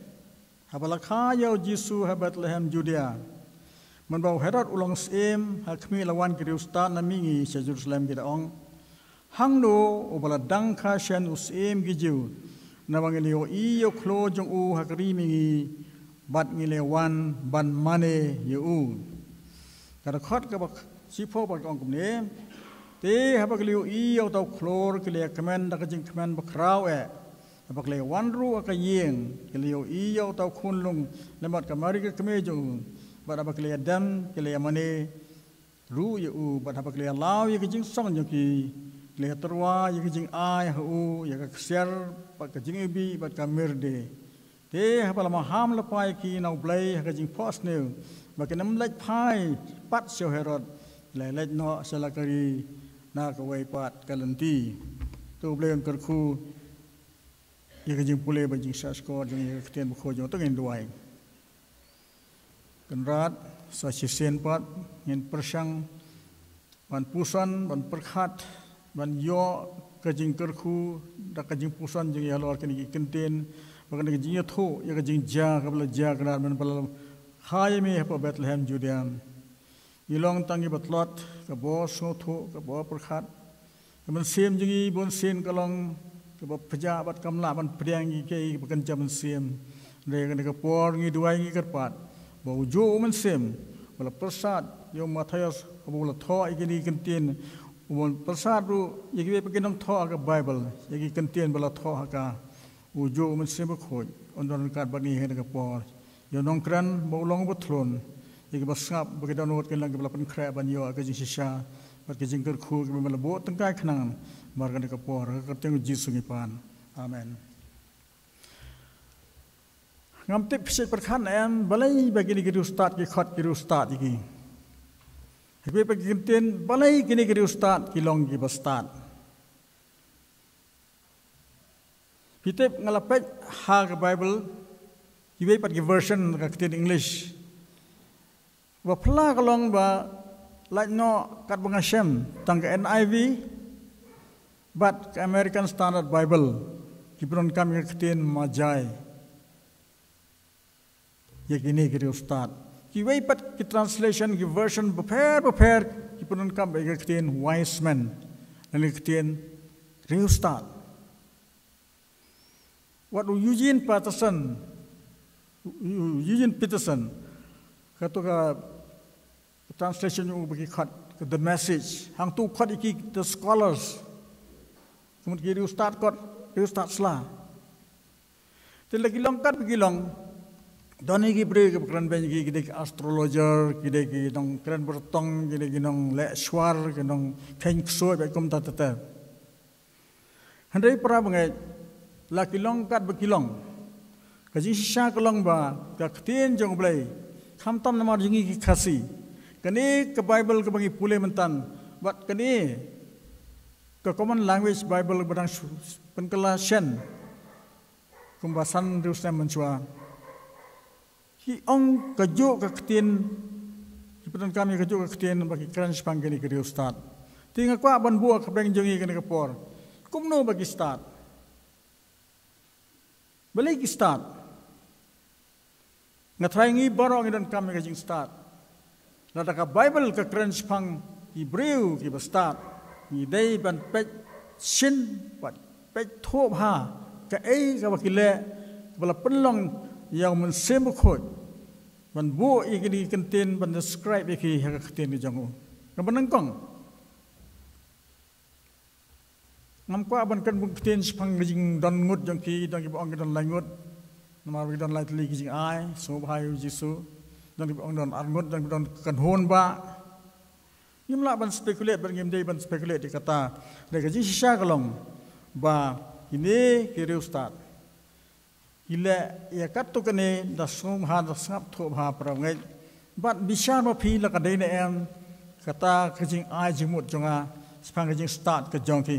habala kha yo jisu ha Bethlehem Judea man bau Herod ulang sem hakmi lawan Kristan namingi sa Jerusalem gidaong hangno obala dangka shan usem gijiu nawangilio iyo klo jong u hakri mingi bat ngilewan ban mane yu kada khot ka bak sipo bak ong kumne te habakliu iyo tau klor kile kamen da kajing kamen bakraw abak le wanru ka yeng kile iyo tau kunlung lemat kamari ka kamejo bada bakle dam kele mane ru ye u bada bakle law ye kijing song ye ki le terwa ye kijing ai hu ye ka siar ba kijing bi ba ka merde Te hapa lama ham lepai ki nau blai haka jing pos new. Bagi nam lej pai pat sio herod. Lej no salakari na kawai pat kalanti. Tu blai ang kerku. Ia jing pule ba jing saskor jing ia ketian bukho jing tu ngin duai. Kenrat sa sisen pat ngin persang ban pusan ban perkhat ban yo kajing kerku da kajing pusan jing ya lor kini kenten bagan kajing tho ya kajing ja kabla ja kenat ban bal khai me pa Bethlehem Judean ilong tangi batlot ka bo so tho ka bo perkhat man sem jing bon sen kalong ka bo pja bat kamla ban priang ke bagan jam sem re kan ka por ngi duai ngi kerpat bo jo man sem bala prasad yo Matthias bula tho igini kenten ubon prasad ru yegi pe kinong tho ka Bible yegi kenten bala tho ka ujo man sem khoj ondon kat bani he ka por yo nong kran bo long botlon yegi basap bagi donot kan lang bala pen khra ban yo ka jing shisha bat ke jing ker khu ke bala bo tengkai khnang mar ka ka por ka teng jisu ngi pan amen ngam tip psit perkhan em balai bagi ni ki ustad ki khot ki ustad ki Hebe pagkintin balay kini kiri ustad kilong ki bastad. Pitip ngalapet ha ka Bible hebe pat ki version ka kitin English. Wa pla kalong ba like no kat bangasem tang ka NIV but ka American Standard Bible kibron kami ka kitin majai. Ya kini kiri ustad. Ki way pat ki translation ki version prepare ki punun kam ba kiten wise men and kiten real start what Eugene Peterson kato ka translation yung bagi khat the message hang tu khat iki the scholars kemudian ki real start sla te lagi longkat bagi long Doni ki bre ke kran ben ki kide astrologer kide ki dong kran bertong kide ki dong le swar ki dong ken so be kom ta ta handai pra bangai la kilong kat be kilong ka ji sha kolong ba ka khtien jong blai kham tam namar jingi ki khasi kani ke Bible ke bagi pule mentan bat kani ke common language Bible badang penkala shen kumbasan rusam menchua ki ong kajo ka ktin ki petan kami kajo ka ktin bagi kran spang gani ke ustad tinga kwa ban buak ka beng jongi gani ka por kumno bagi start balai ki start ngatrai ngi barong dan kami ka jing start lada ka Bible ka kran spang Hebrew ki ba start ni dai ban pet shin pat pet thop ha ka ei ka bakile bala penlong yang men sem khoj man bu igini kenten ban describe iki ha keten ni jangu ngam nangkong ngam kwa ban kan bu keten spang jing don ngut jang ki dang ki bong don lai ngut namar bi don lai tli ki jing ai so bhai jisu dang ki bong don ar ngut dang don kan hon ba yim la ban speculate ban ngim dei ban speculate di kata de ka ji sha kalong ba ini ki ustad Ila ya katu kene da som ha da sap tho ha prangai bat bishan ma phi la ka dei na em kata kajing ai jimut jonga spang kajing start ka jong thi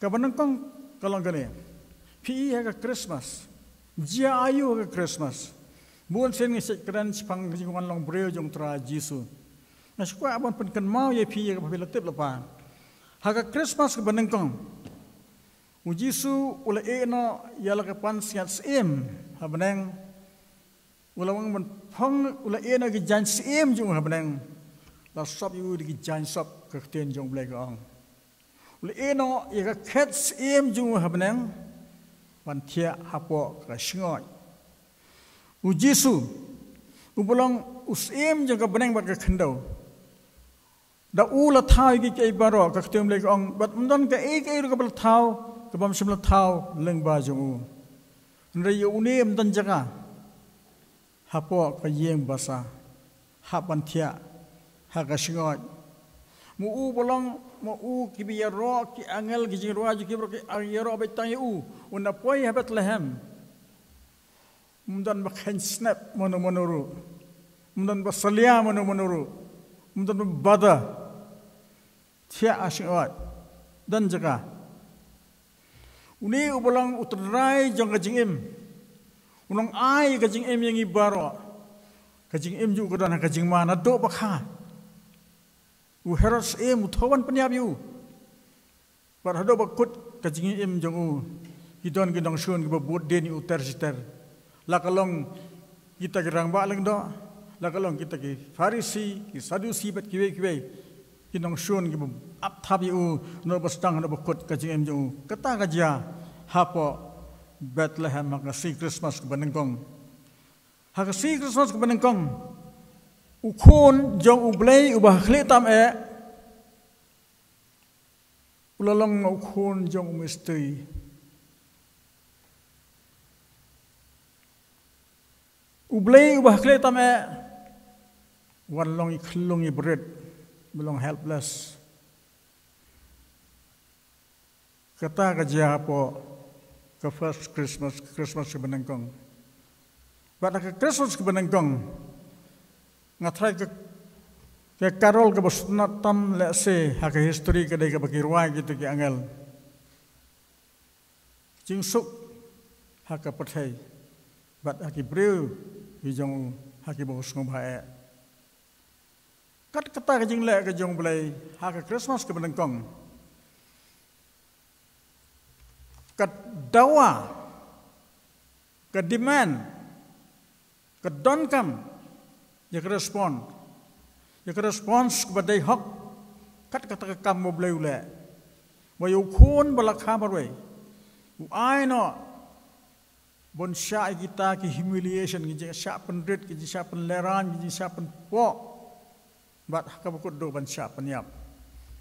ka banang kong kalong kene phi ha ka Christmas jia ayu ka Christmas buon sen ngi sek kran spang kajing wan long breu jong tra jisu na skwa abon pen kan mau ye phi ka phi la tep la pa ha ka Christmas ka banang kong Ujisu ula eno yala ke pan siat sim habeneng ula wang man phong ula eno ki jan sim jung habeneng la sop yu di jan sop ke ten jong blek ong ula eno ya ka khet sim jung habeneng pan thia hapo ka sngoi ujisu ubulong usim jung ka beneng bat ka khendau da ula thai ki ke baro ka tem blek ong bat mdon ka e ka bal thau Kebam semula tahu leng baju, nrai unem dan jaga, hapo kayeng basa, hapan tia, hakasingot, mu bolong mu kibiya ro ki angel ki jing ro ki bro ki angel ro betang u, una poi Bethlehem, Mundan bakhen snap mono-monoro. Mundan basalia mono-monoro. Mundan bada. Tia asyawat. Dan jaga. Uni ubalang utrai jang kajing im. Unang ay kajing im yang ibaro. Kajing im juga dan kajing mana do bakha. Uheras im utawan penyabiu. Parhado bakut kajing im jang u. Hidon gendong syun ke buat deni utar sitar. Lakalong kita gerang balang do. Lakalong kita ke Farisi, ke Sadusi bat kiwe. Kinong syun ke ap thabi u no bastang no bakut kajing im jang u. Kata kajia hapo Bethlehem makasih Christmas ke Banengkong. Hakasih Christmas ke Banengkong. Ukun jang ublay ubah kletam ulalong ukun jang umistri. Ublay ubah kletam walong iklong ibred belong helpless. Kata kerja apa ke first Christmas ke Banengkong. Pada ke Christmas ke Banengkong ngatrai ke karol ke bosnatam lese hak history ke dai ke bagi ruai gitu ke angel. Jingsuk hak ke pertai. Bat hak Hebrew hijong hak bos ngomhae. Kat kata ke jing le ke jong belai hak Christmas ke Banengkong. Ke dawa, ke demand, ke donkam, ya ke respon kepada hak. Kat kata ke kamu belai ule. Bayu kun balakha barwe. Uai no bon sya kita ki humiliation ki sya pendrit ki sya penleran ki sya penpo. Bat hakabukut do ban sya penyap.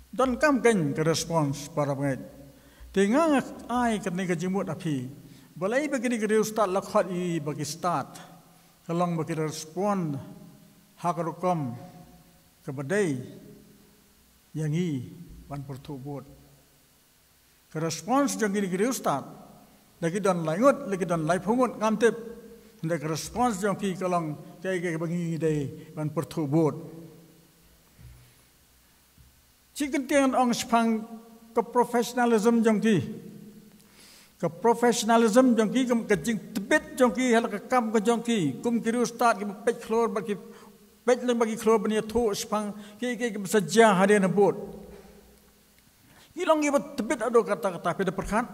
Don kam gen ke respons para pengai. Tengah ai kat ni ke jimut api. Balai bagi ni ke start lakhat i bagi start. Kalong bagi respon hakarukom ke badai yang i ban pertubut. Ke respons jang ni ke start. Lagi don langut, lagi don lai pungut ngamtip. Hendak ke respons jang ki kalong kai bagi dai ban pertubut. Chicken tiang ong sepang ke professionalism jongki, ke professionalism jongki ke jing tebet jongki hal ke kam ke jongki kum kiri ustad ke pek klor bagi pek leng bagi klor bani tu sepang ke saja hari nabut. Ilong ke tebet ado kata-kata pada perkan.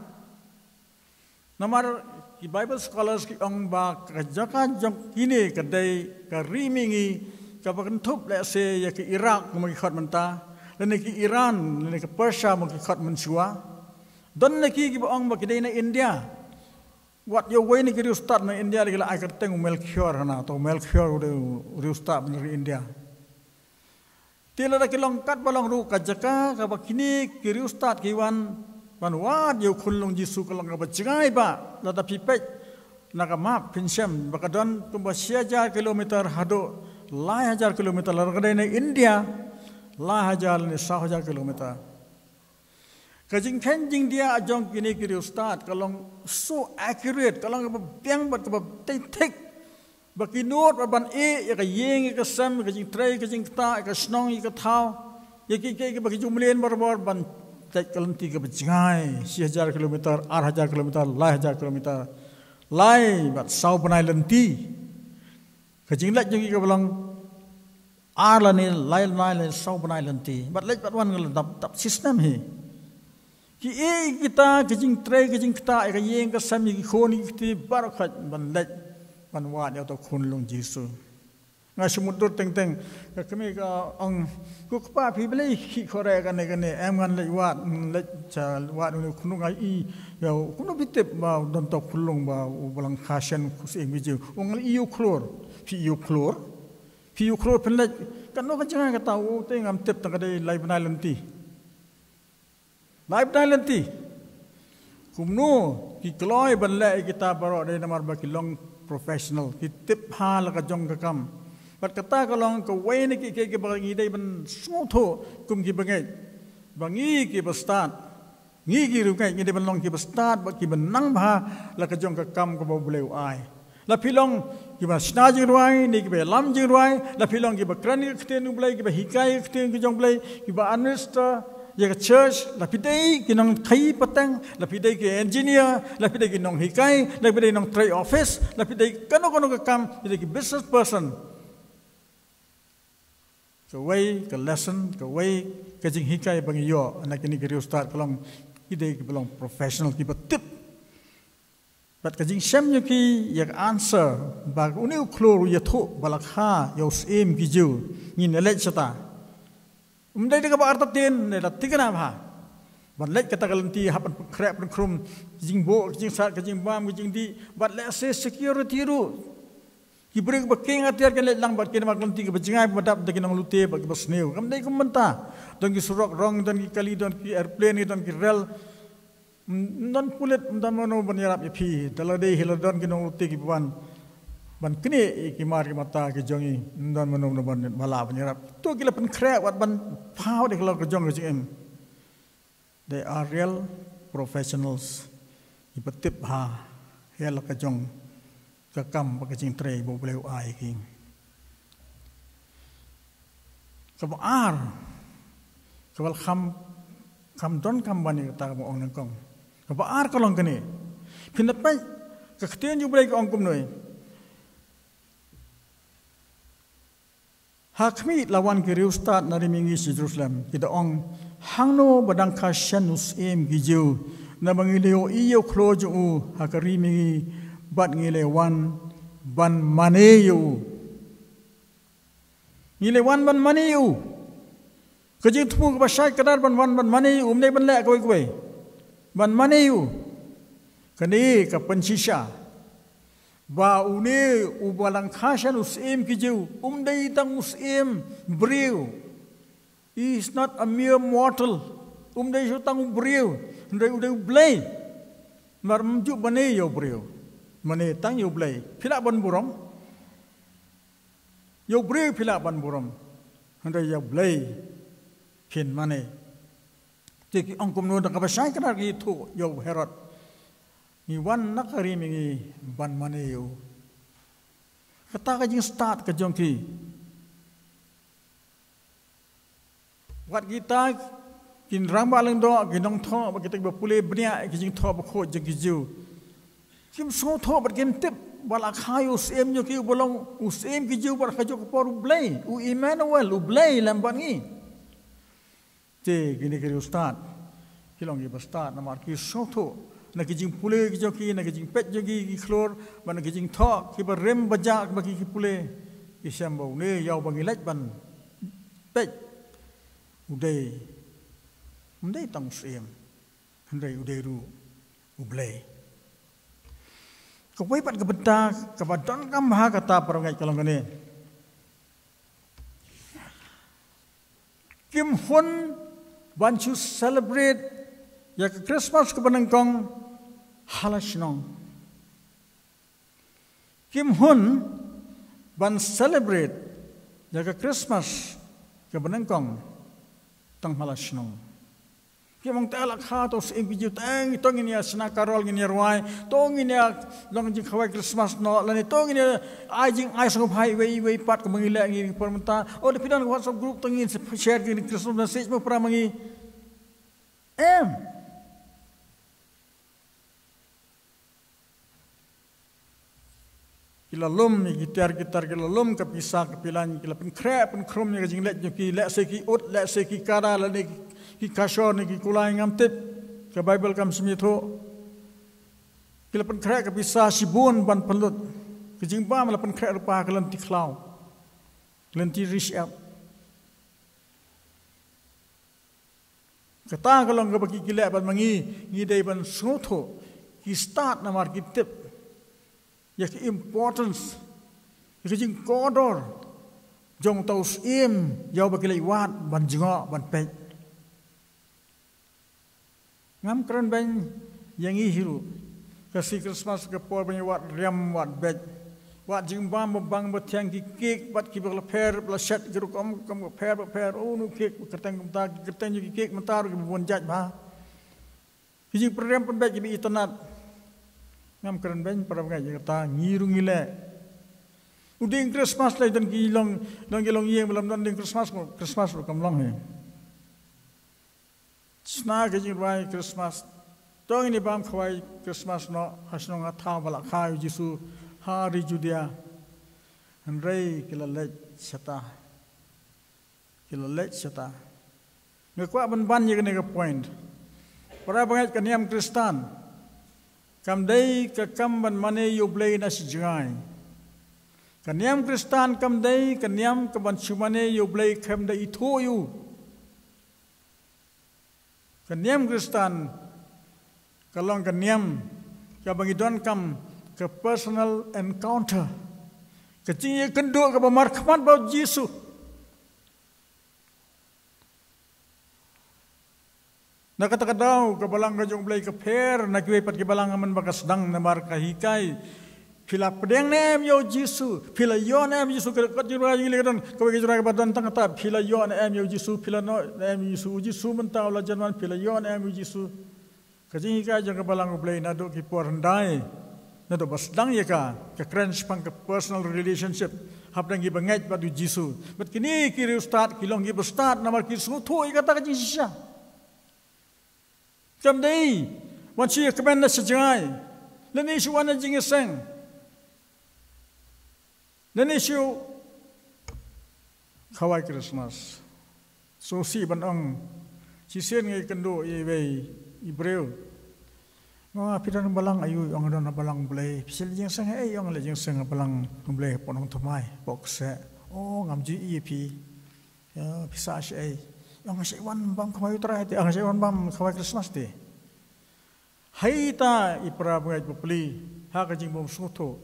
Namar ki Bible scholars ki ong ba kerjakan jongki ni kedai ke rimingi ke bakentup lese ya ke Iraq magi khot mentah. Dan ke Iran, dan ke Persia mungkin kat mensua. Dan lagi kita orang berkedai na India. What your way ni kita ustad na India lagi lah akan tengok Melchior na atau Melchior udah ustad dari India. Tiada lagi longkat balang ru kajaka kabak kini kiri ustad kiwan manwad yo kulung Yesus kalau kabak cengai ba lada pipet nak map pinsem bakadon tumba 1000 kilometer hado 1000 kilometer largadai na India. 1000 kilometer. Kajing kenjing dia ajong kini kiri ustad kalau so accurate kalau biang bat tik baki note ban ya ka yeng ka sam kajing tray kajing ta ka snong ka thau ya ki baki jumlen barbar ban tek kalanti ka bajngai 1000 kilometer 8000 kilometer 1000 kilometer lai bat sau banai lenti kajing lak jong ka balang Arla ni lain sau benai lenti. Bat lek bat wan ngel tap sistem he. Ki kita kejing tray kejing kita ka yeng ka sami ki khoni ki barakat ban lek ban wa ya to khun long Jesu. Nga sumudur teng ka kami ka ang ku pa phi blai ki khore ka ne em ngan lek wa lek cha wa nu khunu ngai i ya khunu bitep ba don to khulung ba ubalang khashan kusing biju ong iu klor fi iu klor Piu klor penlek kan no kan jangan kata oh tengam tip tang kadai live nalenti kumno ki kloi banle kita baro dai namar ba kilong professional ki tip hal ka jong ka kam bat kata kalong ka we ni ki bangi dai ban smotho kum ki bangi ki bastat ngi ki ru kai ngi dai ban long ki bastat ba ki ban nang ba la ka jong ka kam ka ba buleu ai la pilong kiba sna jing ruai ni kiba lam jing ruai la pilong kiba krani kten ublai kiba hikai kten ki jong blai kiba administrator ya church la pidai ki nong khai patang la pidai ki engineer la pidai ki nong hikai la pidai nong trade office la pidai kano ka kam pidai ki business person ka way ka lesson ka way ka jing hikai bang yo anak ini ki start kalong pidai ki belong professional ki tip but ka jing sem yo ki yak answer ba uni klor ya tho balakha yo sem ki ju ni nelek sata umdai ka ba artatin ne latikana bha ban lek kata kalanti hapan krep krum jing bo jing sat ka jing bam ka jing di but let say security ru ki break ba king atiar kan lek lang bat ken mak lanti ka bajingai badap de kinang lute ba ba sneu kam dai kum menta don ki surok rong don ki kali don ki airplane don ki rel non pulet dan mano banyarap yapi dalade hiladon kinong uti ki ban kini ki mar ki mata ki jongi dan mano ban bala banyarap to kila pen krek wat ban pau de kala jong ki em they are real professionals ipatip ha hel ka jong ka kam ba ka jing tre bo bleu ai ki ka ba ar ka wal kham don kam bani ta mo ong kong ba ar kalong kene pinapai ka khtien ju blai ong kum noi hakmi lawan ki riu start na rimingi si Jerusalem kita ong hangno badang ka shanus em gi ju na bangileo iyo klo ju hakari mingi bat ngile wan ban maneyu ngile wan ban maneyu kajing tumu ka syai kadar ban maneyu umne ban lek koi ban maneyu kani ka pansisha ba une ubalang khashan usim kijiu umdai tang usim briu is not a mere mortal umdai su tang briu ndai udai blai mar mju bane yo briu mane tang yo blai phila ban burom yo briu phila ban burom ndai yo blai phin mane Jadi angkum nu dak basai kana ki thu yo Herod ni wan nakari mingi ban mane yo kata ka jing start ka jong ki wat kita kin ramba leng do ginong tho ba kita ba pule bnia ki jing tho ba kho jing ki ju kim so tho ba kim tip bala khayo sem yo ki bolong usem ki ju ba khajo ko por blai u Emmanuel u blai lam ban ngi te gini kiri ustad kilong gi bastad namar ki soto na ki jing pule ki joki na ki jing pet jogi ki klor ban ki jing tho ki ba rem baja ba ki pule ki sambo ne yaw bangi lek ban pet udai tang sem ndai udai ru ublei ko wei pat ka benta ka badon kam ha kata parangai kalong kene kim hun want to celebrate ya Christmas ke benengkong halasnong kim hun ban celebrate ya Christmas ke benengkong tang halasnong kim ong tela kha to sing biju tang tong ini sna karol ini ruai tong ini long jing khawai Christmas no lani tong ini ai jing ai song phai wei pat ko mangila ngi permenta o de pidan WhatsApp group tong ini share ni Christmas message mo pra mangi kila lum ni gitar kila lum ka pisah ka pilan kila pen krep pen krum ni jing let ki let se ki ut let se ki kara la ni ki kashor ni ki kulai ngam tip ka Bible kam smitho kila pen krep ka pisah sibun ban pelut ki jing ba la pen krep rupa ka lan ti khlau lan ti reach up kata kalong ka baki kila ban mangi ngi dai ban sotho ki start na mar ki tip ya ki importance ki jing kodor jong taus im yaw ba kilai wat ban jingo ban pet ngam kran ban yang i hiru kasi Christmas ke por ban wat riam wat bet wat jing bam bang ba tiang ki kek bat ki bla per bla shat juru kom per o nu kek kerteng ta kerteng ki kek mentar ki bon jaj ba ki jing program ban bet ki internet ngam keren ben para ngai kata ngirung ile uding Christmas lai dan kilong yeng belum dan ding Christmas lo kamlong he sna ke jing bai Christmas tong ini bam khwai Christmas no hasno nga tha bala khai jisu hari judia andrei kilalet sata ngekwa ban ye ne point para bangai kaniam Kristan kam dei ka kam ban mane yublei na sijai kaniam Kristan kam dei kaniam ka ban chumane yublei kam dei thoyu kaniam Kristan kalong kaniam ka bangidon kam ke personal encounter kecing ye kendo ka markhamat ba Yesus na kata-kata ke balang kajong belai ke per na kiwe pat ke balang aman bakas dang na mar kahikai pila pedeng nem yo Yesus pila yo nem Yesus ke jura ngile don ke jura ke badan tang ta pila yo nem yo Yesus pila no nem Yesus mentau la janman pila yo nem Yesus kajing hikai jang ke balang belai na do ki por ndai na do bas dang ye ka ke crunch pang ke personal relationship hap dang gi bangai padu Yesus bat kini ki start kilong gi start na mar ki su thoi kata kajing sisa kam dei wan chi kemen na sejai leni shu wan jing seng leni shu khawai Christmas so si ban ong chi sen ngai kendo ye wei Ibreu ngo pidan balang ayu ong don balang blai sil jing seng ei ong le jing seng balang blai ponong thomai bokse o ngam ji ep ya pisa ai ong se wan bam khawai trai te ong se wan bam khawai Christmas te haita ipra bangai bupli ha ka jing bom sotho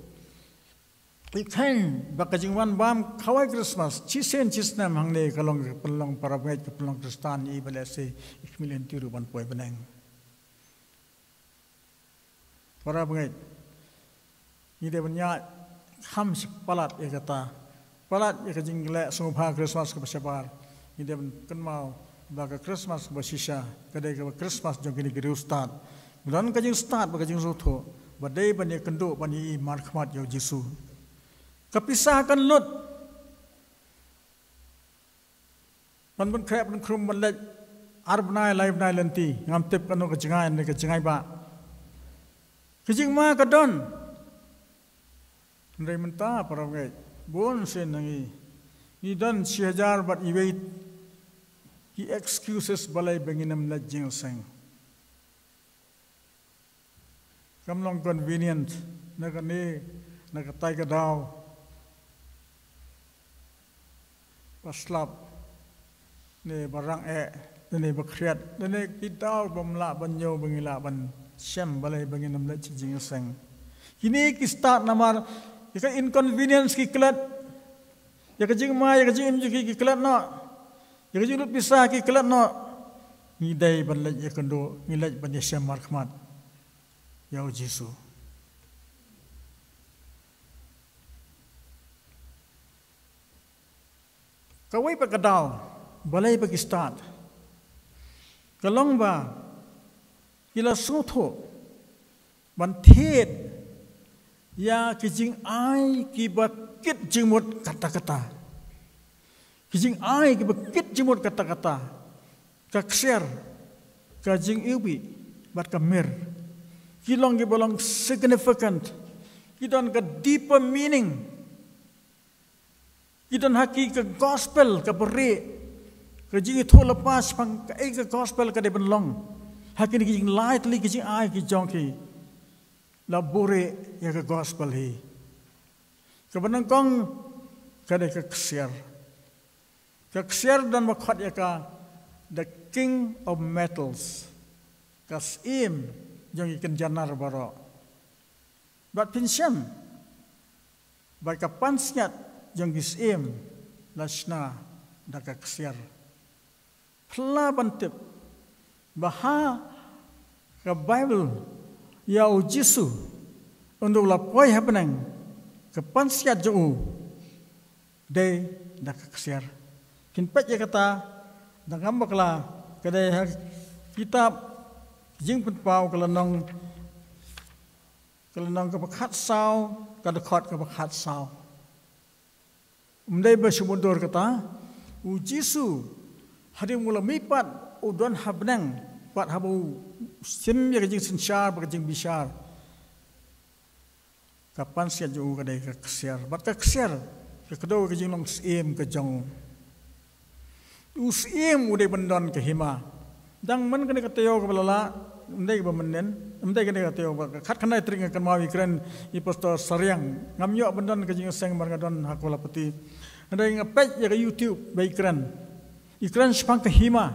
ikhan ba ka jing wan bam khawai Christmas chisen chisnam hangne kalong pelong para bangai pelong Kristan i balase 1 million tiru ban poi beneng para bangai ni de banya kham palat ekata palat ek jing le sungpha Christmas ka pasabar ni de kan mau ba ka Christmas ba shisha kadai ka Christmas jong kini giru start dan kajing start ba kajing sotho badai bani kendo bani markhamat yo Yesus kapisahkan lut ban krep ban krum ban le arbnai live nai lenti ngam tep kanu kajingai ne kajingai ba kajing ma kadon ndai menta parangai bon sen nangi ni dan 6000 bat iwei ki excuses balai benginam la jing seng kamlong convenient nakani nakatai ka daw paslap ne barang ne bakriat ne kitaw bamla banyo bangila ban syam balai banginam la jing seng kini ki start namar ka inconvenience ki klat ya ka jing ma ya ka jing ki klat no ya ka jing pisah ki klat no ngidai ban la ya kendo ngilaj ban syam markhamat ya Yesus kawai pa kadal balai pa start kalong ba kila sotho ban thet ya kijing ai ki bakit jimut kata-kata kijing ai ki bakit jimut kata-kata ka share ka jing ibi bat kamir kilong gibalong significant kidon ka deeper meaning kidon haki ka gospel ka beri ka jing itho lepas pang ka ka gospel ka de benlong haki ni jing lightly ki jing ai ki jong ki la bore ya ka gospel hi ka benang kong ka de ka share dan makhat ya ka the king of metals kasim yang ikan janar baro, bat pinsyam, bat kapansnyat yang gisim, lasna dakak siar, pela bantip, baha ke Bible, ya Yesus untuk lapoi hapenang, kapansnyat jauh, de dakak siar, kinpet ya kata, dangam bakla, kedai kitab jing pun pau kalanong Kalau nang kepakat sau, kada khot kepakat sau. Umdai bersyukur kata, Jisu hari mula mipat udon habnang pat habu sim ya kejing sensyar kejing bisar. Kapan sia jauh kadai keksiar, bat keksiar kedua kejing long sim kejong. Usim udai bendon kehima. Dang man kena kateo kebalala, umdai bemenden, umdai kena kateo kat kena tering akan mawi keren ipostor sariang ngamyo bendon kejing seng margadon hakola peti. Ada yang ngepet ya ke YouTube baik keren. Ikran sepang kehima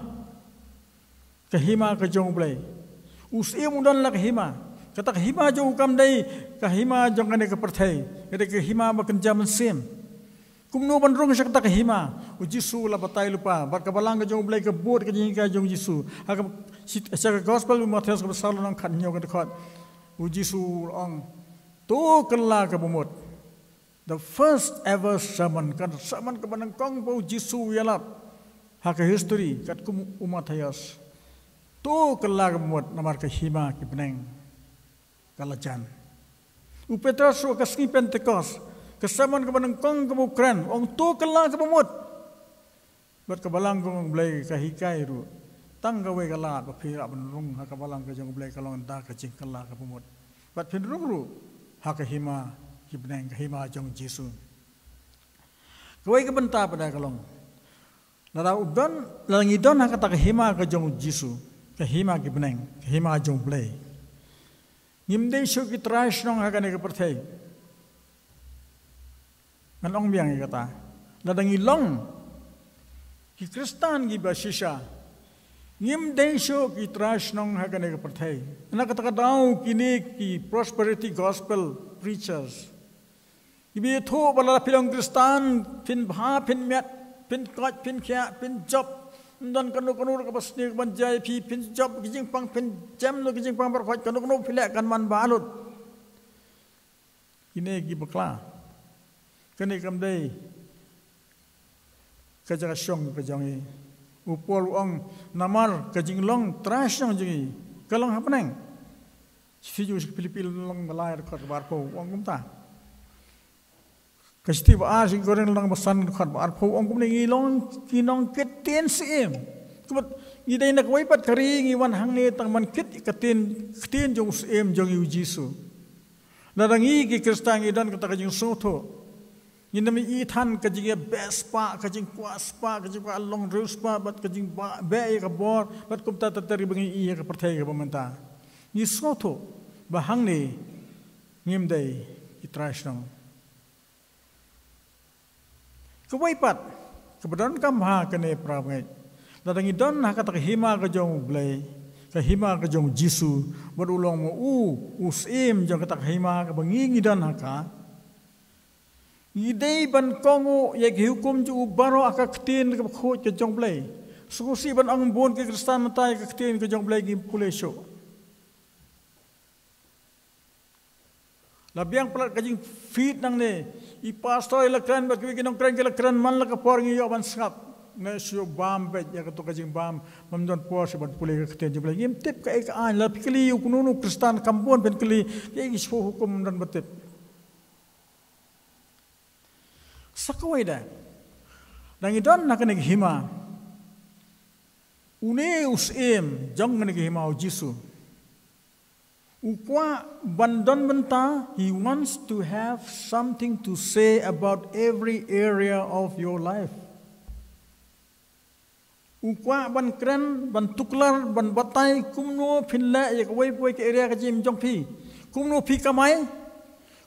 kejong blai. Usim udon lah kehima. Kata kehima jauh kam dai kehima jong kena kepertai. Kata kehima bekenjam sim. Kumno bandrung sa kata kehima. Jisu la batai lupa. Bat kabalang kejong blai kebut kejing kejong Jisu. Hakam sa gospel Matius besar nang kanyo kata kot. Jisu ang tu kela kebumut. The first ever sermon kan sermon kebanang kong bau Jisu yalap. Hak history kat kum umat hayas. Tu kela kebumut namar kehima kebeneng kalajan. Petrus wa kasni Pentecost. Kesaman kebanang kong kebukran. Ong tu kela kebumut. Bat kabalang kong blai kahikai ru. Tang gawe kala bapira benrung hak kabalang kejong blai kalong da kejing kela kebumut. Bat benrung ru hak kehima kebeneng kehima jong Jisu. Gawe kebenta pada kalong. Lara udon langidon hak kata kehima kejong Jisu. Kehima kebeneng kehima jong blai. Ngimdei syuk itras nong hak kene kepertai. Nganong biang kata, ladang ilong, ki Kristan ki basisya, ngim densyo ki trash nong hagane ka perthai. Anak kata daw kini ki prosperity gospel preachers. Ibi tho bala pilong Kristan pin bha pin met pin kot pin kya pin job dan kanu ka basni ban jai pin job kijing pang pin jam no kijing pang bar kot kanu pilek kan man balut. Kini ki bakla. Kini kamdai kajaga syong kajangi upol ong namar kajing long trash nong jingi kalong hapneng siju Pilipin long malayar kot barpo ong kumta kasti ba asing goreng long basan kot barpo ong kumne ngilong kinong ketin sim kubat ngidai nak waipat kari ngiwan hangne tang man kit ketin jong sim jong Jisu ladangi ki Kristan ngidan kata kajing soto Yinami ithan kajing bespa kajing kuaspa kajing pa long ruspa bat kajing be ka bor bat kumta tatari bangi iya ka perthai ka pamanta ni soto bahang ni ngimdai itrash nang kawaipat kebedaran kam ha kene prabangai dadangi don ha kata hima ka jong blai ka hima ka jong Jisu badulong mo usim jong kata hima ka bangi ngidan ha ka Idei ban kongo ya hukum ju baro aka ketin ke khot ke jong blai. Susi ban ang bon ke Kristan matai ke ketin ke jong blai gi pulesho. Labiang pelat kajing feed nang ne. I pastor la kran ba ki nong kran ke la kran man la ka por ngi yo ban skap. Ne sio bam bet ya to kajing bam mamdon por se ban pule ke ketin jong blai. Yim tip ka ek an la pikli yu kununu Kristan kampon ben kli ye gi hukum dan betip. Sakawai dah. Dan idon nak kena hima. Une usim jong kena hima o Jisu. Ukwa bandon benta, he wants to have something to say about every area of your life. Ukwa ban kren, ban tuklar, ban batai, kumno pinla ya kawai ke area ke jim jong pi. Kumno pi kamai,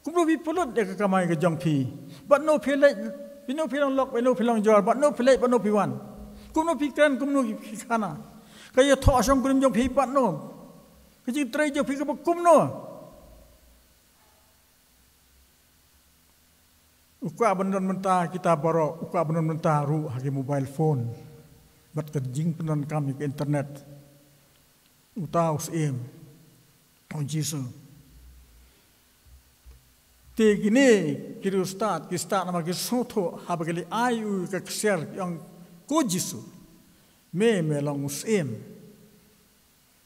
kumno pi pulut ya ke kamai ke jong pi. But no pilek, no pilang lok, no pilang jual, but no pilek, but no piwan. Kum no pikan, kum no pikana. Kaya thọ song kum jong pi but no. Kaya try jong pi kum no. Ukwa bandon mentah kita borok, ukwa bandon mentah ru hagi mobile phone. But kejing penan kami ke internet. Utau sim, on Jisu. Te gini kiri ustad nama kiri soto habageli ayu kekser yang ko Jisu me melong usim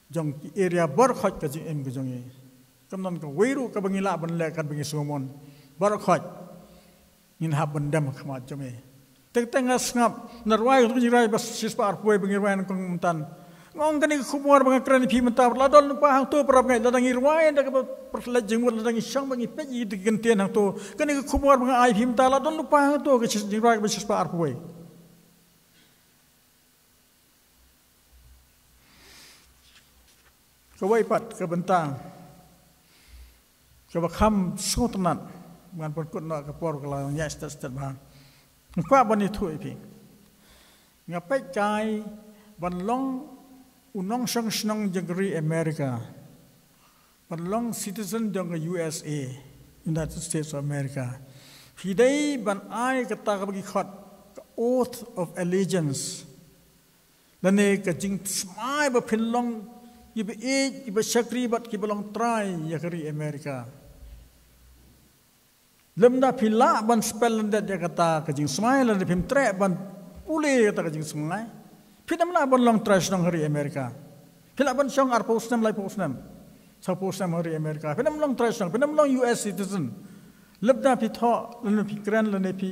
jong area berkhot kajing em kajong Kemudian ke wiru ke bangila benle kan bangi sumon barakhat in hab bendam khamat jome teng ngap narwai tu jirai bas sispa arpoi bangi ran kong mentan ngong kani khumor bang kran phi menta ladol pa hang to parab ngai ladang irwai dak perla jengmut ladang isang bangi peji digentian hang to kani khumor bang ai phi menta ladol pa hang to ke jirai bas sispa arpoi kawai pat ke bentang ke bakam sotanat ngan pun kut nak ke por kalau nya stat bang ngpa bani thui pi ngapai kai ban long unong sang snong jagri America ban long citizen jang USA United States of America hidai ban ai kata bagi khot oath of allegiance lane ke jing smai ba phin long ibe ibe sakri bat ki belong try yakri America lemda pila ban spell ndat ya kata ke jing smai la phim tre ban pule kata ke jing smai phidam la ban long try snong hari America phila ban song ar postam lai postam sa postam hari America phidam long try snong phidam long US citizen lemda phi tho len phi kran len phi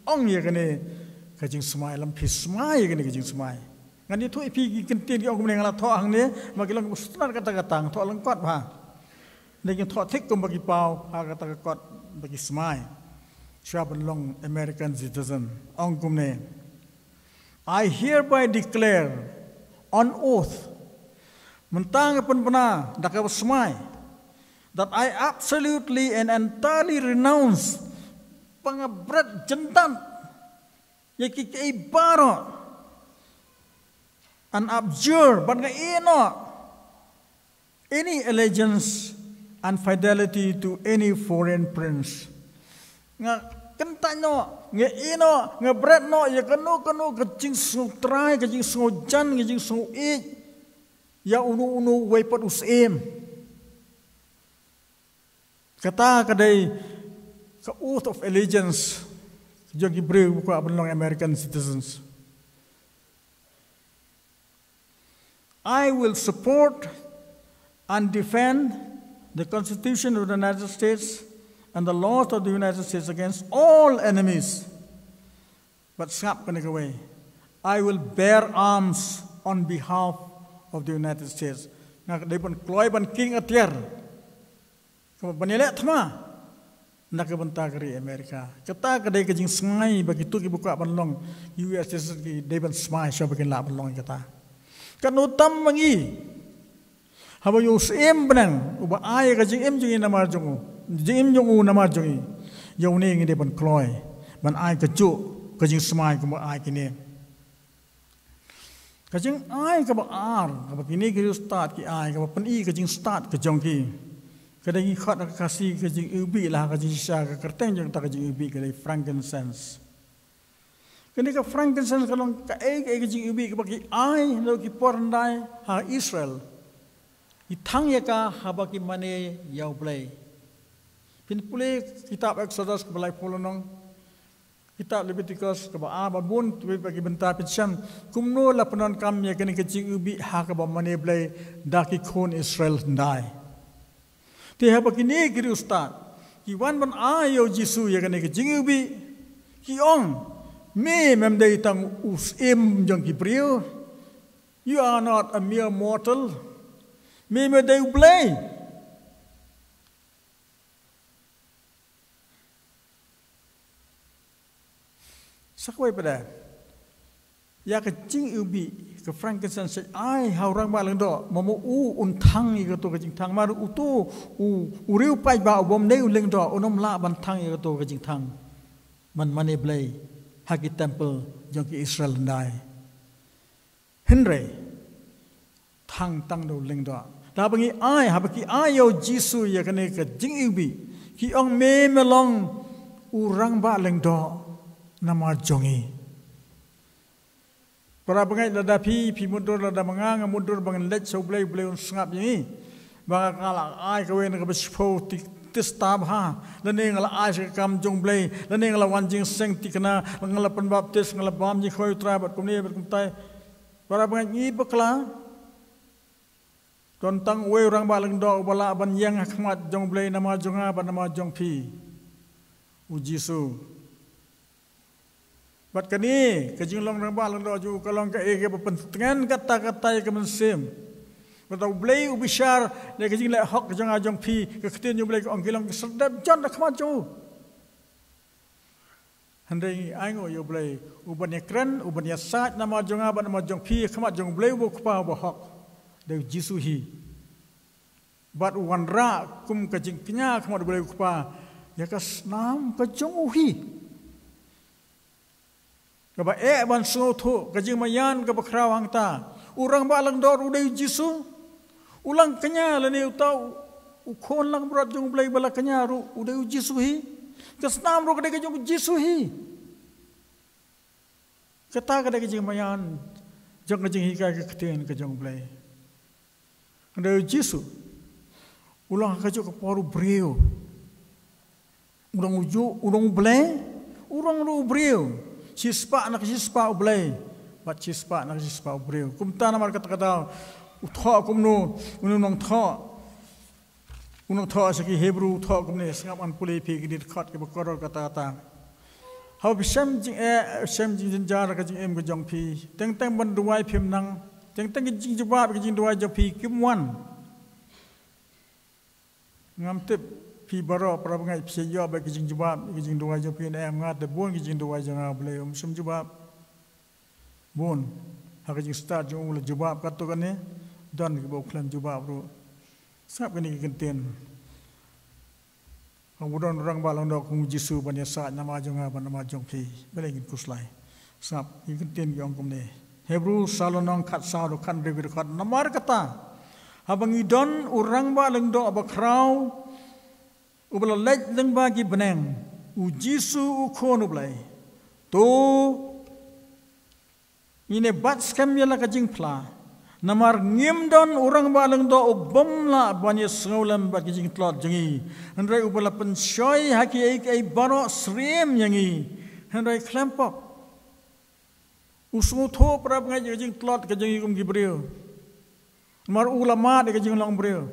ong ye kane ke jing smai lam phi smai kane ke jing smai ngani tu ipi kintin ki ong kumne ngala tho hang ne magi lang ustanar kata-kata tho lang kot ba ne tho thik kum bagi pau ha kata kot bagi smai shaban long American citizen ong kumne I hereby declare on oath mentang penpena dakab smai that I absolutely and entirely renounce pangabrat jentan yaki kei baro and abjure but any allegiance and fidelity to any foreign prince nga kentanyo nge ino nge bret no ya kanu ke jing su trai ke jing su jan ke jing su e ya unu wei pat usem kata kadai ke oath of allegiance jogi breu ko abelong American citizens I will support and defend the Constitution of the United States and the laws of the United States against all enemies. But snap away. I will bear arms on behalf of the United States. Nak dipun kloy ban king atiar. Ko banilek thma nak benta kari Amerika. Kata kadai kajing smai bagi tu ki buka ban long US ki deban smai sya bagi la ban long kata. Kan utam mangi haba yus em benang uba ai ka jing em jing namar jongu jing jongu namar jongi yau ne ngi de ban kloy ban ai ka chu ka jing smai ko ai kini ka jing ai ka ba ar ka ba kini ki start ki ai ka ba pen i ka jing start ka jong ki ka dai khat ka kasi ka jing ubi la ka jing sha ka kerteng jong ta ka jing ubi ka dai frankincense kini ka frankincense kalong ka jing ubi ka bagi ai lo ki porndai ha Israel itang ya ka habaki mane yau play pin pule kitab Exodus ka balai polonong kitab Leviticus ka ba bun tu bagi bentar picham kumno la penon kam ya kini ka jing ubi ha ka ba mane play daki khon Israel ndai te habaki ne kiri ustad ki wan ban ayo Jisu ya kini ka jing ubi ki ong me mem dei tang us em jong ki priu you are not a mere mortal me dei play sakwai pada ya ka jing ubi ka frankincense ai haurang ba leng do momo untang i ka to ka jing thang ma u tu u riu pai ba bom nei u leng do onom la ban thang i ka to ka jing thang man mane play hagi temple jong ki Israel ndai Henry thang tang do leng do ta bangi ai ha baki ayo Jisu ya kane ka jing ubi ki ong me melong urang ba leng do nama jongi para bangai lada pi mundur lada mangang mundur bangan let so blai blai ngap ni bang kala ai ka wen ka bespo tis tab ha lane ngala ai ka kam jong blai lane ngala wanjing seng tikna ngala pen baptis ngala bam ji khoi tra bat kumni bat kumtai para bangai ni bakla Tontang we orang balang do bala ban yang khmat jong blei nama jonga ban nama jong pi u Jisu bat kani kajing long orang balang do ju kalong ka ege pentengan kata-kata ke mensim batau blei u bishar le kajing le hok jonga jong pi ke ktin ju blei ko angkilang sedap jon khmat ju handai aingo yo blei u ban ekran u ban yasat nama jonga ban nama jong pi khmat jong blei bu kpa bu hok de Jisu hi bat wanra kum kajing kenya khmat boleh kupa ya kas nam kajong uhi kaba ban so tho kajing mayan ka bakhra wang ta urang balang dor udai Jisu ulang kenya lani utau ukon lang berat jong boleh bala kenya ru udai Jisu hi kas nam ro kadai kajong Jisu hi kata kadai kajing mayan jong kajing hi ka keten kajong boleh ada Jisu, ulang kajuk keparu beriu, urang uju, urang belai, urang lu beriu, cispa nak cispa belai, bat cispa nak cispa beriu. Kumta nama kata-kata, utha kumno, unang tha segi Hebrew utha kumne, sengap an pulih pergi di dekat ke berkoror kata-kata. Hau bisam jing jenjar kajing em kajong pi, teng banduai pim nang. Teng kajing jawab kajing dua japi kimwan ngam tip pi baro para bangai pse jawab kajing jawab kajing dua japi na am ngat bon kajing dua janga boleh sum jawab bon ha kajing start jong ula jawab kato kane dan ke boklan jawab ro sap kani kenten kemudian orang balang dok kung Jisu banya saat nama janga nama jong pi boleh ngin kuslai sap kenten yong kumne Hebrew salonong kat sado kan begitu kat namar kata habang idon urang ba leng do abakrau ubala lej leng bagi beneng u Jisu u kono blai to ine bat skam yala kajing pla namar ngim don urang ba leng do ubom la banya sngaulam bagi jing tlot jengi handrai ubala pensoi haki ai baro srem yangi handrai klempok usmu tho pra ngai kajing tlot kajing ikum gibril mar ulama de kajing long bril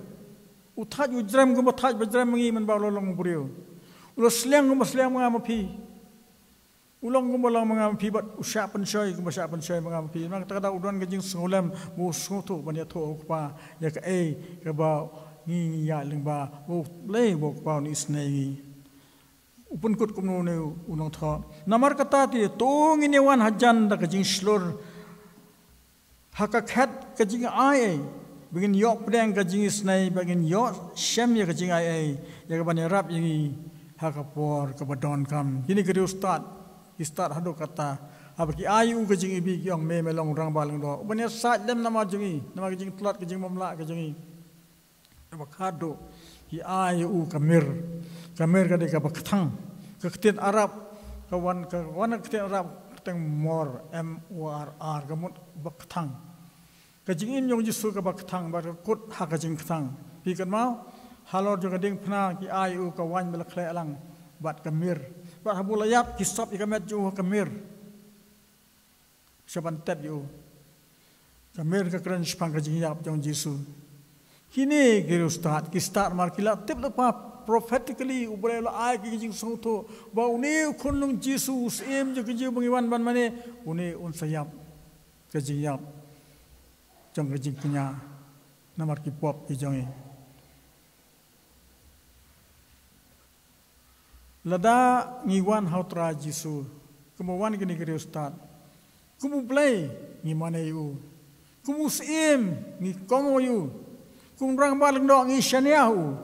uthaj ujram kum thaj bajram ngi man ba long bril ulo sleng kum sleng mangam pi ulong kum long mangam pi bat usha pensoi mangam pi mak ta udon kajing sulam mu su tho ban ya tho pa ya ka ka ba ngi ya ling ba bo le bo pa ni snei upun kut kumno ne unong tha namar kata ti tong ini wan hajan da kajing slur haka khat kajing ai begin yok pedang kajing snai begin yok syam ya kajing ai ya ka ban rap yangi haka por ka badon kam kini ke ustad hado kata abaki ayu kajing ibi yong me melong rang balang do ban ya sat lem nama jungi nama kajing tlat kajing mamla kajing abakado ki ayu kamir kadai ka bakthang keketin Arab kawan keketin Arab keteng mor MORR kamut bakthang kajingin yong Jisu ka bakthang bar kut ha kajing kthang pi kan mau halor jo kading phna ki ayu kawan bel khle alang bat kamir bat habulayap ki sop ikamet ju kamir saban tab yu kamir ka kran spang kajing yap jong Jisu kini guru ustad ki start mar kila tip lepa prophetically ubray la ai ki jing soto ba uni khunung Jisu sem je ki bangiwan ban mane uni un sayap ka jing yap jong ka jing punya namar ki pop ki jong lada ngiwan hautra Jisu kumuwan kini guru ustad kumu play ni mane yu kumu sem ni komo yu kum rang balang do ngi shaniahu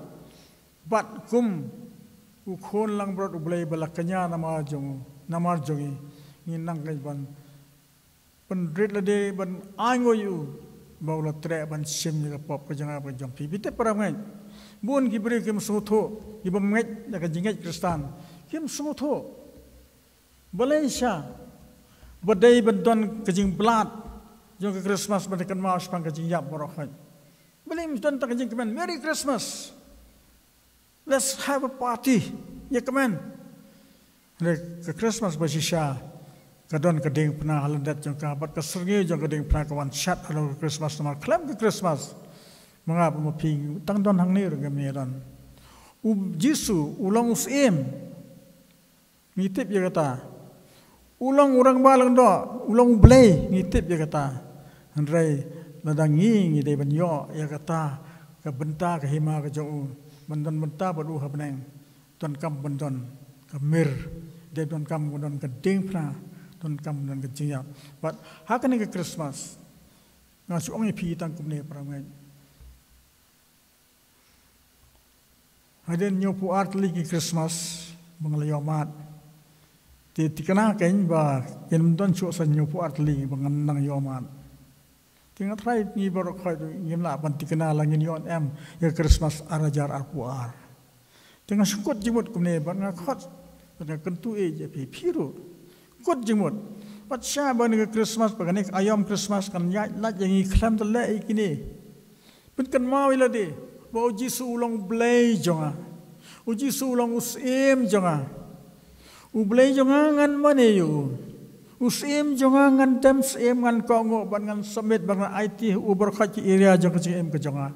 bat kum u khon lang brot ublai balakanya namar jongi ni nang kai ban pendrit la de ban aingo yu baula tre ban sim ni pop ka janga ban jong pi bite para ngai bun ki bre kim sotho ki bam ngai da ka jingai kristan kim sotho malaysia badai ban don ka jing blat jong ka Christmas ban kan mau spang ka jing yap borok Beliau dan tak jeng kemen Merry Christmas. Let's have a party. Ya kemen. Ke Christmas basisya. Kadon keding pernah halendat jong kabat kesergi jong keding pernah kawan chat halo Christmas nomor klaim ke Christmas. mengapa maping tang don hang ni rega medan Jisu ulang usim ngitip ya kata ulang orang balang do ulang blay ngitip ya kata andrai ladang ngi de banyo ya kata ke benta ke hima ke jauh benton benta badu habneng ton kam benton ke mir de ton kam benton ke ding pra ton kam benton ke jiap but hakan ke Christmas ngasu ong pi tang kumne parangai haden nyopu art lagi Christmas banglayomat ti tikana kain ba ken don chu san nyopu art li bangan nang yomat tinga try ni bor khoi ngim la ban tikana langin yon em ya Christmas arajar arpuar tinga skut jimut kumne ban khot ban kentu e je pi piru kot jimut pat sha ban ke Christmas bagani ayam Christmas kan ya la yang iklam tele ikini pun kan mau ila de bo Jisu ulang blay jonga Jisu ulang usim jonga blay jonga ngan mane yu usim jonga ngan tem sim ngan kongo ban ngan submit ban IT uber khaji area jonga sim ke jonga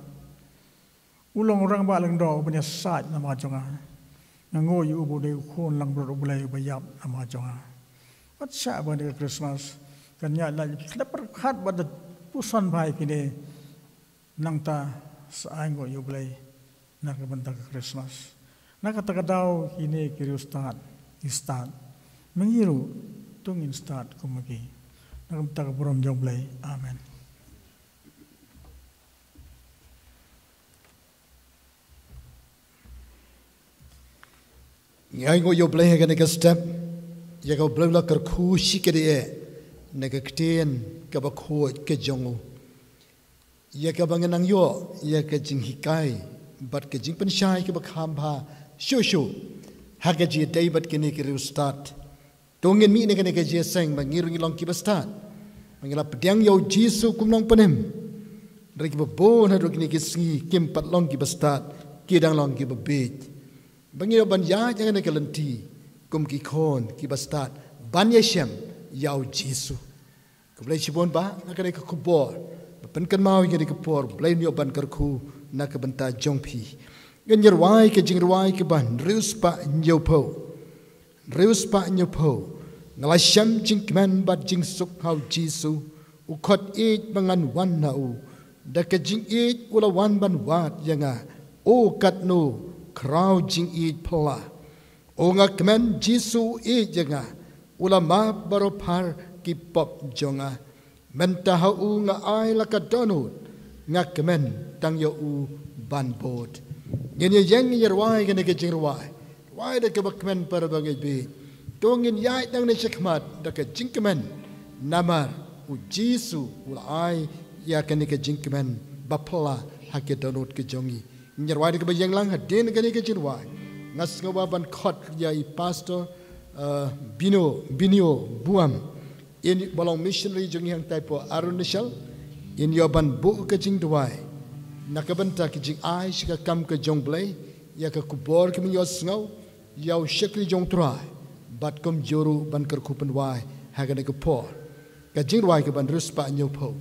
ulang orang ba lang do ban sat nama jonga ngo yu ubu de khon lang bro blay bayap nama jonga pat sha ban ke Christmas kan ya la kita perkhat bad pusan bai pine nang ta sa ngo yu blay nak bentak Christmas nak kata daw kini kiri start mengiru tungin start kumagi nak bentak buram jong blay amen ngai ngo yu blay ga ne step ya ga blay la kar khu shikede ne ga kten ka ba khu ke jongu ya ka banganang yo ya ka jing hikai bat ka jing penshai ka bakham bha shu ha ka ji dai bat ke ne ke start tongin mi ne ke ji seng bangir ngi long ki ba start mangila pediang yo Jisu kum long penem rek ba bon ha rok ni ke sngi kim pat long ki ba start ki dang long ki ba bit bangir ban ya jangan ke lenti kum ki khon ki ba start ban ye shem yaw Jisu ko blai chibon ba na ka ne ka kubor pen kan mau yang dikepor blame yo ban kerku nak benta jongpi nyer wai ke jing wai ke ban reus pa nyopo ngala sham jing man bat jing suk hau Jisu u khot e bangan wan na u da ke jing e ula wan ban wat yanga o kat no kraw jing e pla o nga kmen Jisu e yanga ula ma baro par ki pop jonga menta hau nga ai la ka donut nga kemen tang yo u ban bot ngin yang yer wai ga ne ke jing wai da ke bakmen par bagai be tongin yai tang ne chekmat da ke jing kemen namar u Jisu u ai ya ke ne ke jing kemen bapla ha ke donut ke jongi nyer wai da ke bayang lang ha den ke ne ke jing wai ngas ngawa ban khot ya i pastor binio buam in balong missionary jong yang typo arun nishal in yoban bu ke jing duai nakabanta ke jing ai shika kam ke jong blay ya ka kubor ke min yos ngau yaw shekli jong trai bat kom joru ban ker kupen wai ha ga ne ke por ka jing duai ke ban ruspa nyo po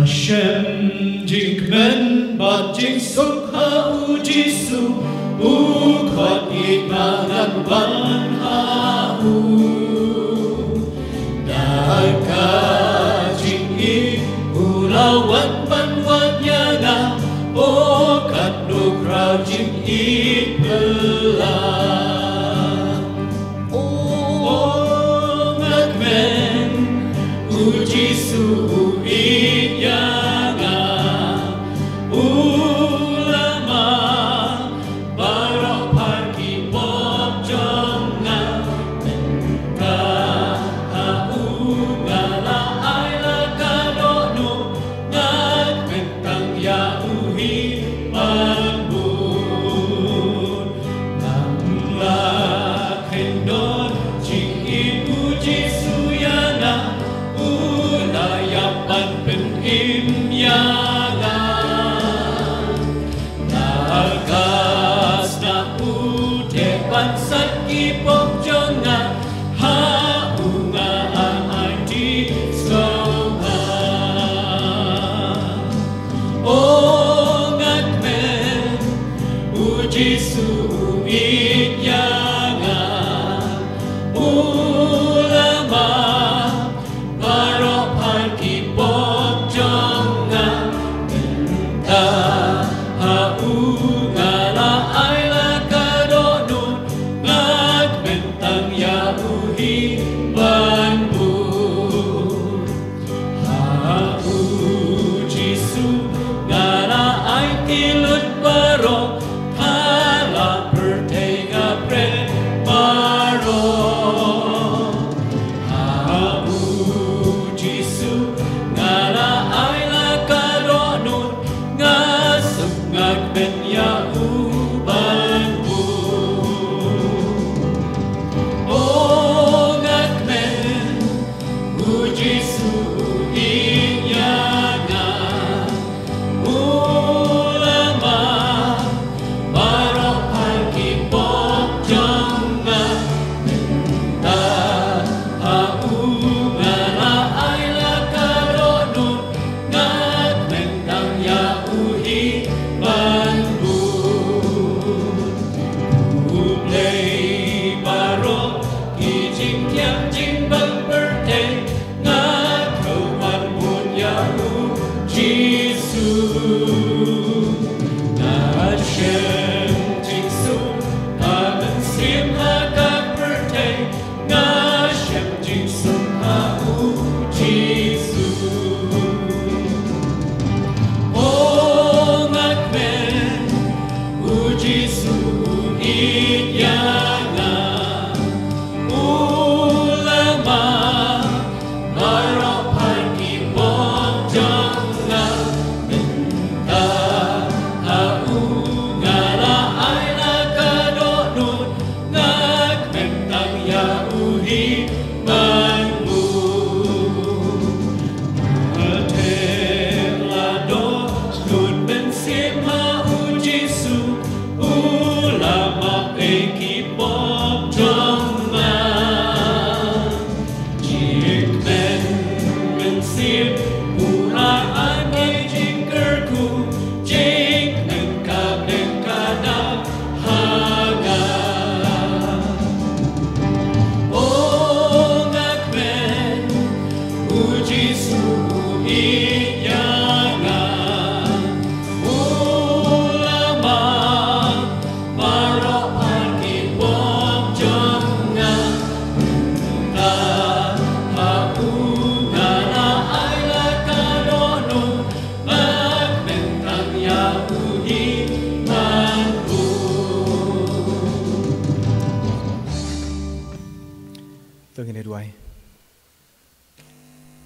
Hashem jing men bat jing suk ha u Jisu ukot ikangan ban hau daka jing i ulawan ban wanyana okat nukrau jing i belah o ngakmen u Jisu i yaga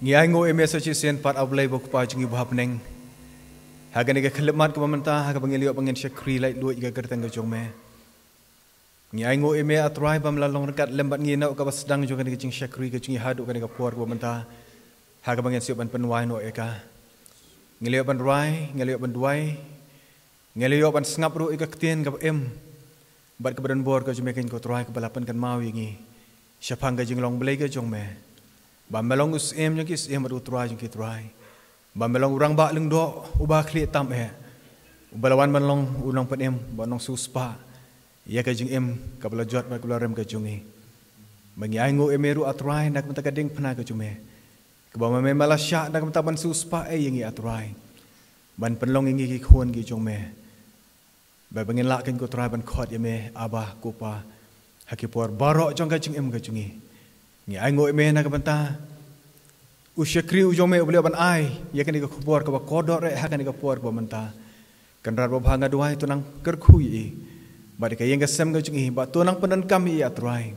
Ngiai ngo message sen pat ablay bok pa jingi bhapneng hagani ga khlemat ko mamanta haga bangeliyo bangen shakri lai lu ga gertang ga jongme ngiai ngo eme atrai bam lalong rekat lembat ngi na ka basdang jo ga jing shakri ga jingi hadu ga puar ko mamanta haga bangen siop ban penwai no eka ngeliyo ban rai ngeliyo ban duai ngeliyo ban sngap ru ga ktien ga em bat ka badan bor ga jumekin ko trai ka balapan kan mau yingi shapang ga jing long blay ga jongme Bambalong us em yang kis em adu try yang kitry. Bambalong urang ba leng do ubah kli tam Ubalawan balong unang pen em banong suspa. Ya ka jing em ka belajot ba kula rem ka jungi. Mangiai ngo emeru atry nak menta kading pena ka jume. Ka ba me malasya nak menta ban suspa yang atry. Ban penlong ingi ki khon ki jongme. Ba bangin la ken ko try ban khot yeme abah kupa. Hakipor barok jong ka jing em ka jungi. Ngi ai ngoi me na ka banta usyakri ujome beliau ban ai ya kan ka khubor ka kodor re ha kan ka por ba manta kan rar ba bhanga duai tunang kerkhui ba ka yang ka sem ga jungi ba tunang penan kami ya trai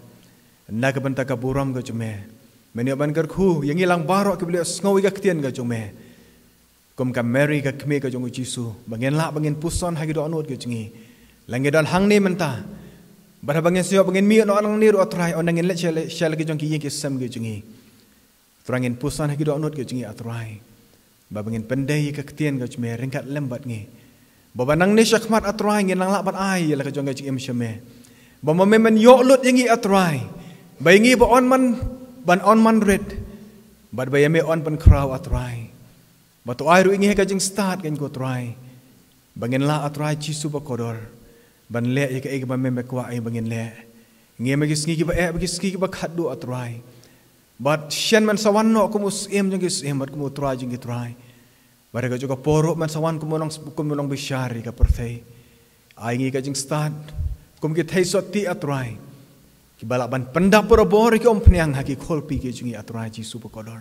na ka banta ka buram ga jume meni ban kerkhu yang ilang barok ka beliau sngowi ga ktien ga jume kom ka mary ka kme ka jungu jisu bangen la bangen puson ha gi do anut ga jungi langi dan hang ni menta Bara bangen siyo bangen mi no anang niru atrai onangin let shell ki jong ki yeng ki sem ki jungi. Trangin pusan ki do anut ki jungi atrai. Ba bangen pendai ka ktien ka jume ringkat lembat ngi. Ba banang ni syakmat atrai ngin lang lapat ai la ka jong ka jing shame. Ba ma men yo lut yengi atrai. Ba yengi ba on man ban on man red. Ba ba yeme on ban kraw atrai. Ba to ai ru ingi ka jing start kan ko try. Bangen la atrai jisu ba kodor. Ban le ya ka eg ba membe kwa ai bangin le nge ma gis ngi ba e gis ngi ba khadu atrai but shen man sawan no kumus em jeng gis em mat kumu trai jeng trai bare ga juga poro man sawan kumunong bishari ka perfei ai ngi ka jeng start kum ki thai sot ti atrai ki bala ban pendap poro bor ki om pnyang ha ki kholpi ki jungi atrai ji su kodor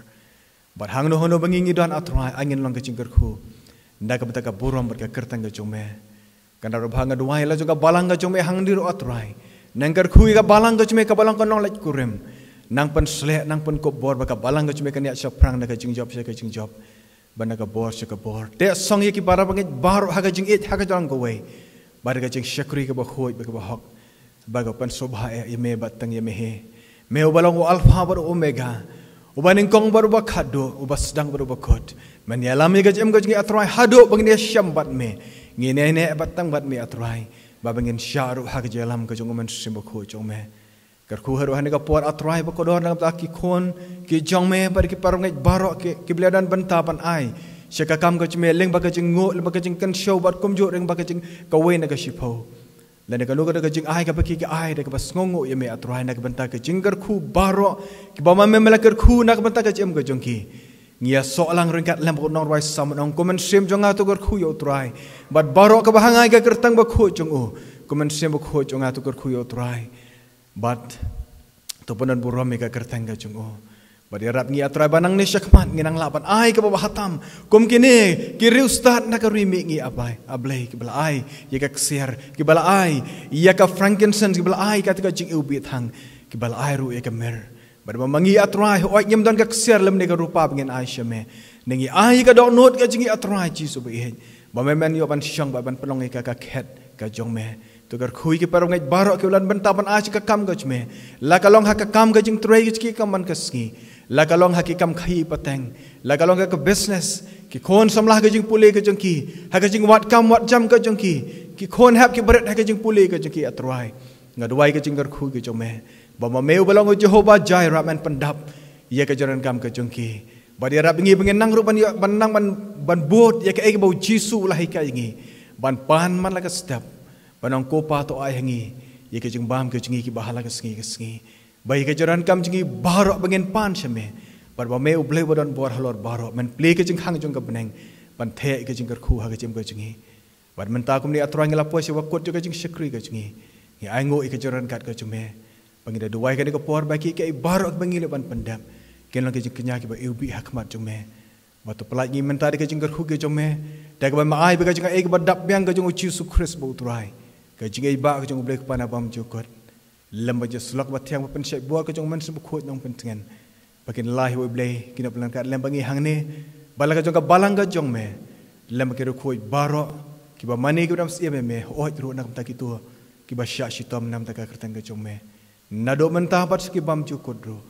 but hang no hono bangi ngi dan atrai angin long ka jeng kerku nda ka bata ka burom ber ka kertang ga jume Kan ro bhanga duai la juga balang ga jome hang dir otrai nangkar khui ga balang ga jome ka balang ka nong laj kurem nang pen sle nang pen ko bor ba ka balang ga jome kan ya saprang na ka jing job se ka jing job bana ka bor se ka bor te song ye ki bara bangit bar ha ga jing it ha ga jang go we bar ga jing shakri ka ba khoi ba ka ba hok ba ga pen sobha e me batang ye me he me balang o alpha bar omega Uban ingkong baru bakado, ubas sedang baru bakot. Menyalami gajem gajengi atrai hado bangin syambat me. Ngine ne batang bat me atrai. Babangin syaru hak jalam gajong men simbako jong me. Karku haru hane kapor atrai bakodor nang taki kon ki jong me bar ki parangai barok ki beladan bentapan ai. Syakakam gajme leng bagajing ngo bagajing kan show bat kumjo reng bagajing kawe na gashipo. Lane kalau kada gajing ai ka baki ki ai de ka bas ngongo ye me atrai na benta gajing karku barok ki bama me melakar ku na benta gajem gajong ki. Ngia soalang ringkat lem nong rai sam nong komen sim jong atu karku yo trai. Bat barok ka bahangai ka kertang bakho jong o. Komen sim bakho jong atu karku yo trai. Bat toponan buram ka kertang gajong o. Badi rap ngi atrai banang ne syakmat nginang lapan ai ka babahatam kom kini kiri ustad nak rimi ngi abai ablay ki bala ai ye ka ksiar ki bala ai ya ka frankincense ki bala ai ka tika jing ubi thang ki bala ai ru e ka mer badi mangi atrai oi nyem dan ka ksiar lem ne ka rupa pengen ai syame nengi ai ka dok not ka jingi atrai ji so be ba men yo ban syang ba ban pelong ka ka khet ka jong me tukar khui ki parong ngai barok ki ulan bentapan ai ka kam ka jme la kalong ha ka kam ka jing trai ki ka man ka sngi la kalong hakikam khai pateng la kalong ka business ki khon samlah ka jing pule ka jengki ha ka jing wat kam wat jam ka jengki ki khon hap ki beret ha ka jing pule ka jengki atrai ngadwai ka jing gar khu ki jome ba ma meu balong Jehovah Jireh man pendap ye ka jaran kam ka jengki ba dia rap ngi pengen nang rupan ban nang ban bot ye ka e bau jisu lah ka ngi ban pan man la ka step banang ko pa to ai ngi ye ka jing bam ka jingi ki bahala ka sngi bayi kejaran kam jingi barok pengen pan syame barba me ublay bodon bor halor barok men play ke jing hang jong ka beneng ban the ke jing karku ha ke jem ka jingi bar men ta kum ni atrang la po se wakot jo ka jing sekri ka jingi ni ai ngo ke jaran kat ka jume pangida duai ka de ka por baki ke barok bangile ban pendam ken lang ke jing kenya ki ba ubi hakmat jume batu pelak ni men ta de ke jing karku ke jume da ka ba ai ba ka jing ai ka badap biang ka jing uci su kris bo utrai ka jing ai ba ka jing ublay ka pana bam jokot lamba je sulak batiang pen syai buat ke jong men sem khot nong pentengan bakin lahi we blay kina pelan kat lamba ngi hang ne bala ka jong ka balang ka jong me lamba ke khoi baro ki ba mani ki dam sia me o ru nak ta ki tu ki ba sya shitom nam ta ka kertang ka jong me nado mentah pat ki bam cukut ro